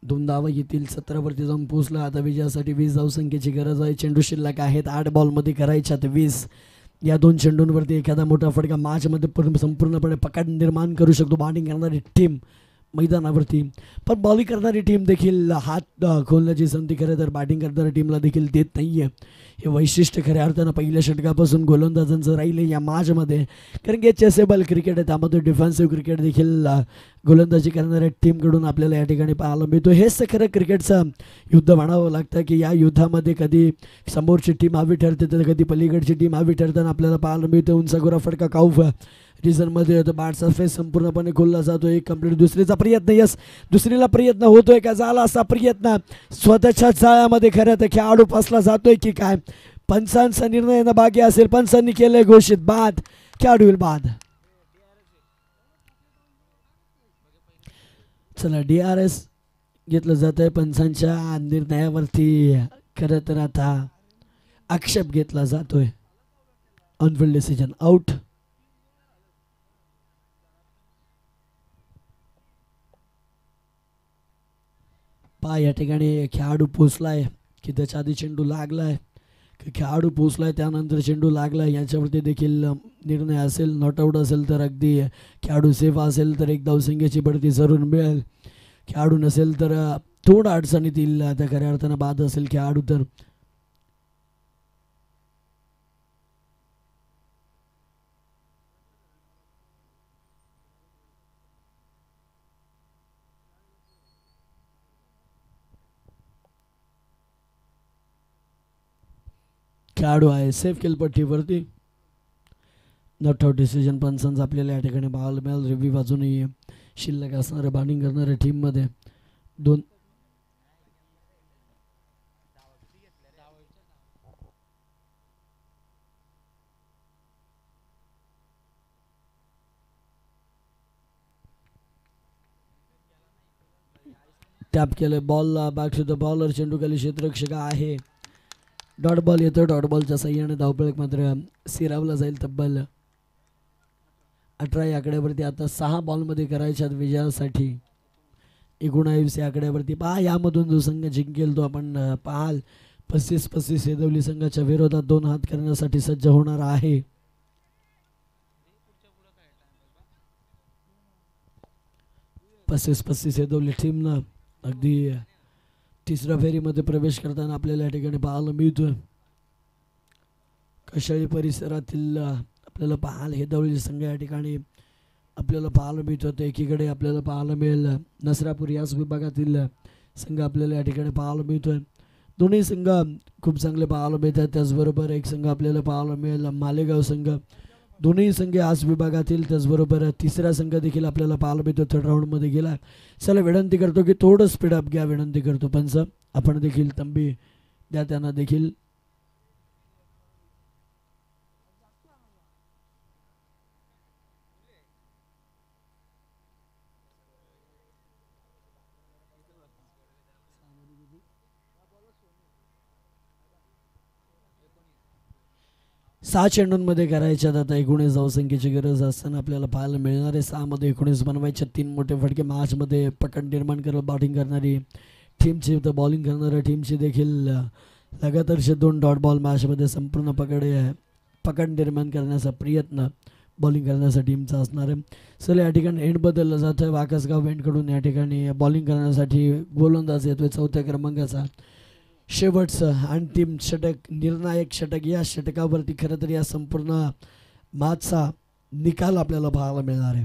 S1: 2 धावा येतील. 17 वरती जाऊन पोहोचला. आता विजयासाठी 20 धावसंख्येची गरज आहे. चेंडू शिल्लक आहेत. 8 बॉलमध्ये करायच्या 20. या 2 चेंडूंवरती एखादा मोठा फटका मॅचमध्ये संपूर्णपणे पकड निर्माण करू शकतो. बॅटिंग करणारी टीम मैदानावरती, पण बॉलिंग करणारी टीम देखील हात खोलण्याची संधी खरं तर बॅटिंग करणाऱ्या टीमला देखील देत नाही आहे. हे वैशिष्ट्य खऱ्या अर्थानं पहिल्या षटकापासून गोलंदाजांचं राहिलं या मॅचमध्ये. कारण की चेसेबल क्रिकेट आहे, त्यामध्ये डिफेन्सिव्ह क्रिकेट देखील गोलंदाजी करणाऱ्या टीमकडून आपल्याला या ठिकाणी पाहायला मिळतो. हेच खरं क्रिकेटचं युद्ध म्हणावं लागतं की या युद्धामध्ये कधी समोरची टीम हवी ठरते तर कधी पलीकडची टीम हवी ठरताना आपल्याला पाहायला मिळतं. उंचागोरा फटका काऊफ रिझनमध्ये होतो. बॅटचा फेस संपूर्णपणे खोलला जातो. एक कंप्लीट. दुसरीचा प्रयत्न. यस, दुसरीला प्रयत्न होतोय का. झाला असा प्रयत्न स्वतःच्या जाळ्यामध्ये खरं तर खेळाडू फसला जातोय की काय. पंचांचा निर्णय बाकी असेल. पंचांनी केलंय घोषित बाद. खेळाडू होईल बाद. चला DRS घेतलं जात आहे. पंचांच्या निर्णयावरती खरं तर आता आक्षेप घेतला जातोय. On-field decision out. पहा या ठिकाणी खेळाडू पोचलाय की त्याच्या आधी चेंडू लागलाय की खेळाडू पोचलाय त्यानंतर चेंडू लागलाय याच्यावरती देखील निर्णय असेल. नॉट आऊट असेल तर अगदी खेळाडू सेफ असेल तर एक धावसंख्येची बढती जरूर मिळेल. खेळाडू नसेल तर थोडं अडचणीत येईल. त्या खऱ्या अर्थानं बाद असेल खेळाडू तर खेळाडू आहे सेफ केल पट्टीवरती. नॉट आऊट डिसिजन पंचांचा आपल्याला या ठिकाणी पाहायला मिळेल. रवी बाजूने शिल्लक असणाऱ्या बॅटिंग करणाऱ्या टीममध्ये दोन टॅप केले बॉलला बॅक टू द बॉलर. चेंडू खाली क्षेत्ररक्षक आहे. डॉट बॉल येतो. डॉट बॉलच्या साह्याने धावफलक मात्र सिरावला जाईल. तब्बल 18 या आकड्यावरती आता 6 बॉलमध्ये करायच्यात विजयासाठी. 19 या आकड्यावरती पहा यामधून जो संघ जिंकेल तो आपण पाहाल 35-35 हेदवली संघाच्या विरोधात 2 हात करण्यासाठी सज्ज होणार आहे. पस्तीस हेदवली टीमनं अगदी तिसऱ्या फेरीमध्ये प्रवेश करताना आपल्याला या ठिकाणी पाहायला मिळतोय. कशाळी परिसरातील आपल्याला पाहायला हेदवली संघ या ठिकाणी आपल्याला पाहायला मिळतो. तर एकीकडे आपल्याला पाहायला मिळेल नसरापूर याच विभागातील संघ आपल्याला या ठिकाणी पाहायला मिळतोय. दोन्ही संघ खूप चांगले पाहायला मिळतात. त्याचबरोबर एक संघ आपल्याला पाहायला मिळेल मालेगाव संघ. दोन्ही संघ याच विभागातील. त्याचबरोबर तिसरा संघ देखील आपल्याला पाहायला मिळतो. थर्ड राऊंडमध्ये गेला. चला विनंती करतो की थोडं स्पीडअप घ्या. विनंती करतो पंच आपण देखील तंबी द्या त्यांना देखील. सहा चेंडूंमध्ये करायच्यात आता 19 धावसंख्येची गरज असताना आपल्याला पाहायला मिळणार आहे. 6 मध्ये 19 बनवायच्या. 3 मोठे फटके मॅचमध्ये पकड निर्माण करत बॅटिंग करणारी टीमची तर बॉलिंग करणाऱ्या टीमची देखील लगातारचे 2 डॉट बॉल मॅचमध्ये संपूर्ण पकड निर्माण करण्याचा प्रयत्न बॉलिंग करण्याचा टीमचा असणार आहे. चला या ठिकाणी एंड बदललं जातं आहे. वाकसगाव एंडकडून या ठिकाणी बॉलिंग करण्यासाठी गोलंदाज येतोय 4थ्या क्रमांकाचा. शेवटचं अंतिम षटक निर्णायक षटक. या षटकावरती खरं तर या संपूर्ण मॅचचा निकाल आपल्याला पाहायला मिळणार आहे.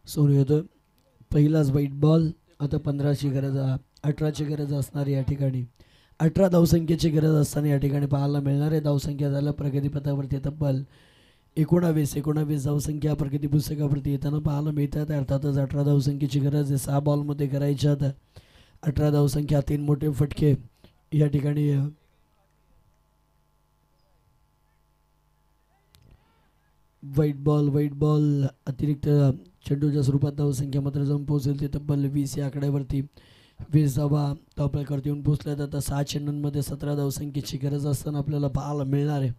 S1: सोनू येतोय. पहिलाच वाईट बॉल. आता 15ची गरज 18ची गरज असणार या ठिकाणी. 18 धावसंख्येची गरज असताना या ठिकाणी पाहायला मिळणार आहे. धावसंख्या झालं प्रगतीपथावरती तब्बल 19 धावसंख्या प्रगती पुस्तकावरती येताना पाहायला मिळतात. अर्थातच 18 धावसंख्येची गरज आहे. 6 बॉलमध्ये करायच्यात 18 धावसंख्या. 3 मोठे फटके या ठिकाणी वाईट बॉल अतिरिक्त चेंडूच्या स्वरूपात धावसंख्या मात्र जाऊन पोहोचेल ते तब्बल 20 या आकड्यावरती. 20 धावा धावफलकावरती येऊन पोहोचल्यात. आता 6 चेंडूंमध्ये 17 धावसंख्येची गरज असताना आपल्याला पाहायला मिळणार आहे.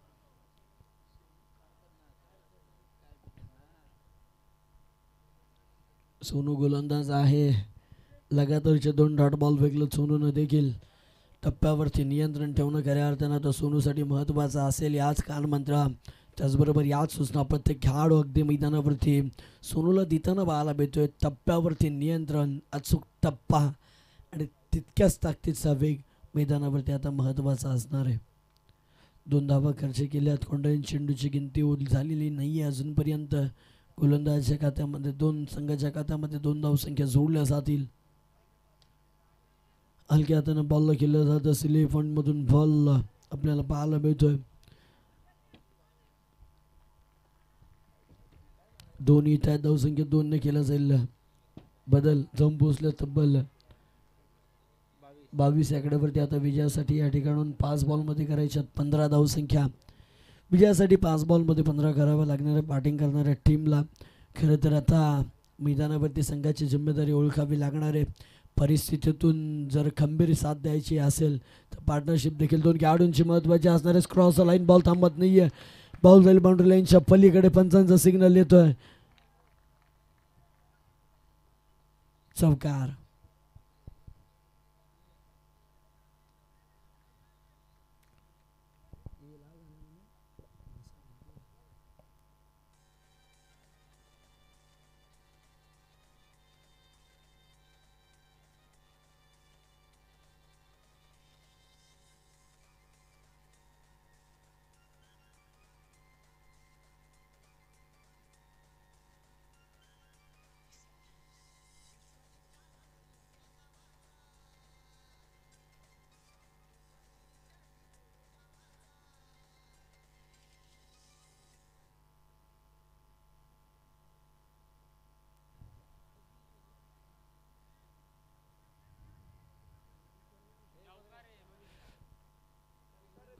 S1: सोनू गोलंदाज आहे. लगातारचे 2 डॉट बॉल वेगळं सोनूनं देखील टप्प्यावरती नियंत्रण ठेवणं खऱ्या अर्थानं तर सोनूसाठी महत्त्वाचं असेल. याच कानमंत्र त्याचबरोबर याच सूचना प्रत्येक खेळाडू अगदी मैदानावरती सोनूला देताना पाहायला भेटतोय. टप्प्यावरती नियंत्रण, अचूक टप्पा आणि तितक्याच ताकदीचा वेग मैदानावरती आता महत्त्वाचा असणार आहे. 2 धावा खर्च केल्यात. कोणत्याही चेंडूची गिनती झालेली नाही आहे अजूनपर्यंत. गोलंदाजाच्या खात्यामध्ये 2 संघाच्या खात्यामध्ये 2 धावसंख्या जोडल्या जातील. हलक्या हातानं बॉलला केलं जातं. सिले फंडमधून बॉल आपल्याला पाहायला मिळतोय. दोन्ही त्या धावसंख्येत 2ने केला जाईल बदल. जाऊन पोहोचले तब्बल 22 आकड्यावरती. आता विजयासाठी या ठिकाणून 5 बॉलमध्ये करायच्यात 15 धावसंख्या. विजयासाठी 5 बॉलमध्ये 15 कराव्या लागणाऱ्या बॅटिंग करणाऱ्या टीमला खरं तर आता मैदानावरती संघाची जिम्मेदारी ओळखावी लागणार आहे. परिस्थितीतून जर खंबीर साथ द्यायची असेल तर पार्टनरशिप देखील 2 खेळाडूंची महत्त्वाची असणार आहे. क्रॉस लाईन बॉल थांबत नाही आहे. बॉल जाईल बाउंड्री लाईनच्या पलीकडे. पंचांचा सिग्नल येतोय. चौकार.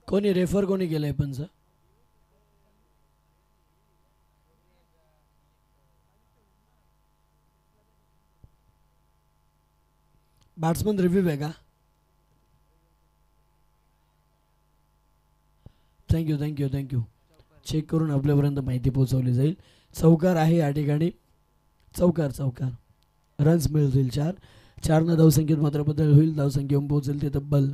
S1: कोणी रेफर कोणी केलंय पंच? बॅट्समन रिव्ह्यू आहे का? Thank you thank you thank you. चेक करून आपल्यापर्यंत माहिती पोहोचवली जाईल. चौकार आहे या ठिकाणी. चौकार चौकार. रन्स मिळतील 4. 4 धावसंख्येत मात्र बदल होईल. धावसंख्येहून पोहोचेल ते तब्बल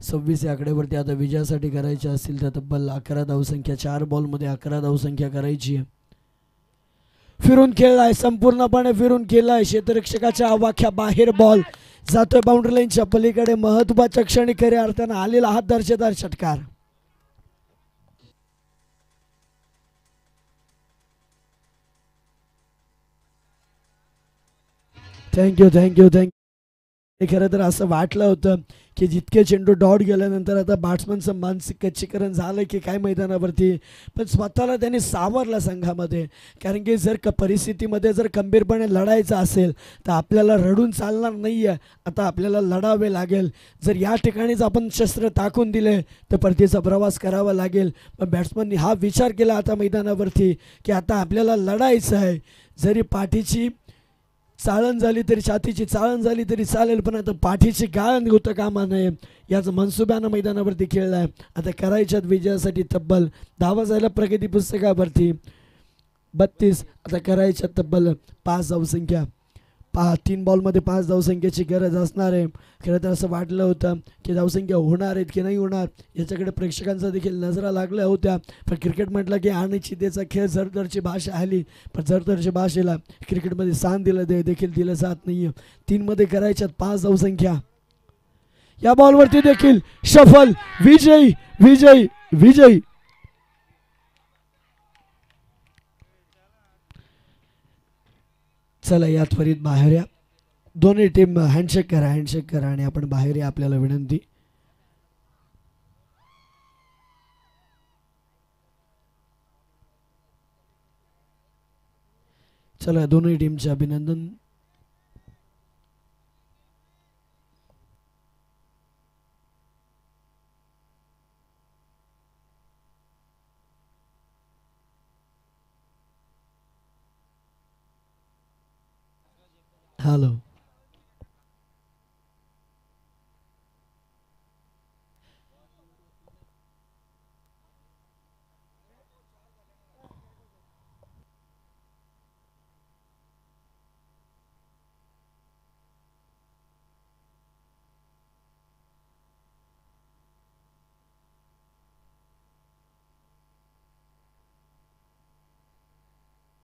S1: 26 या आकड्यावरती. आता विजयासाठी करायच्या असतील तर तब्बल 11 धावसंख्या. 4 बॉलमध्ये 11 धावसंख्या करायची आहे. फिरून खेळलाय, संपूर्णपणे फिरून खेळलाय. क्षेत्ररक्षकाच्या आवाख्या बाहेर बॉल जातोय बाउंड्री लाईनच्या पलीकडे. महत्वाच्या क्षणी खऱ्या अर्थानं आलेला हात दर्जेदार षटकार. Thank you thank you thank you. खरं तर असं वाटलं होतं की जितके चेंडू डॉट गेल्यानंतर आता बॅट्समनचं मानसिक कच्चीकरण झालं की काय मैदानावरती, पण स्वतःला त्यांनी सावरलं संघामध्ये. कारण की जर परिस्थितीमध्ये जर खंबीरपणे लढायचं असेल तर आपल्याला रडून चालणार नाही आहे. आता आपल्याला लढावे लागेल. जर या ठिकाणीच आपण शस्त्र टाकून दिले तर परतीचा प्रवास करावा लागेल. पण बॅट्समननी हा विचार केला आता मैदानावरती की आता आपल्याला लढायचं आहे. जरी पाठीची चाळण झाली तरी, छातीची चाळण झाली तरी चालेल, पण आता पाठीची गाळण होतं कामा नये. याचं मनसुब्यानं मैदानावरती खेळला आहे. आता करायच्यात विजयासाठी तब्बल धावा जायला प्रगती पुस्तकावरती 32. आता करायच्यात तब्बल 5 धावसंख्या. 3 बॉलमध्ये 5 धावसंख्येची गरज असणार आहे. खरं तर असं वाटलं होतं की धावसंख्या होणार आहेत की नाही होणार याच्याकडे प्रेक्षकांचा देखील नजरा लागल्या होत्या. पण क्रिकेट म्हटलं की अनिश्चिततेचा खेळ. जरदरची भाषा आली, पण जरदरच्या भाषेला क्रिकेटमध्ये स्थान देखील दिलं जात नाही आहे. 3मध्ये करायच्यात 5 धावसंख्या. या बॉलवरती देखील शफल. विजयी विजयी विजयी. चला या त्वरित बाहेर या. दोन्ही टीम हँडशेक करा आणि आपण बाहेर या. आपल्याला विनंती. चला दोन्ही टीमचे अभिनंदन. हॅलो.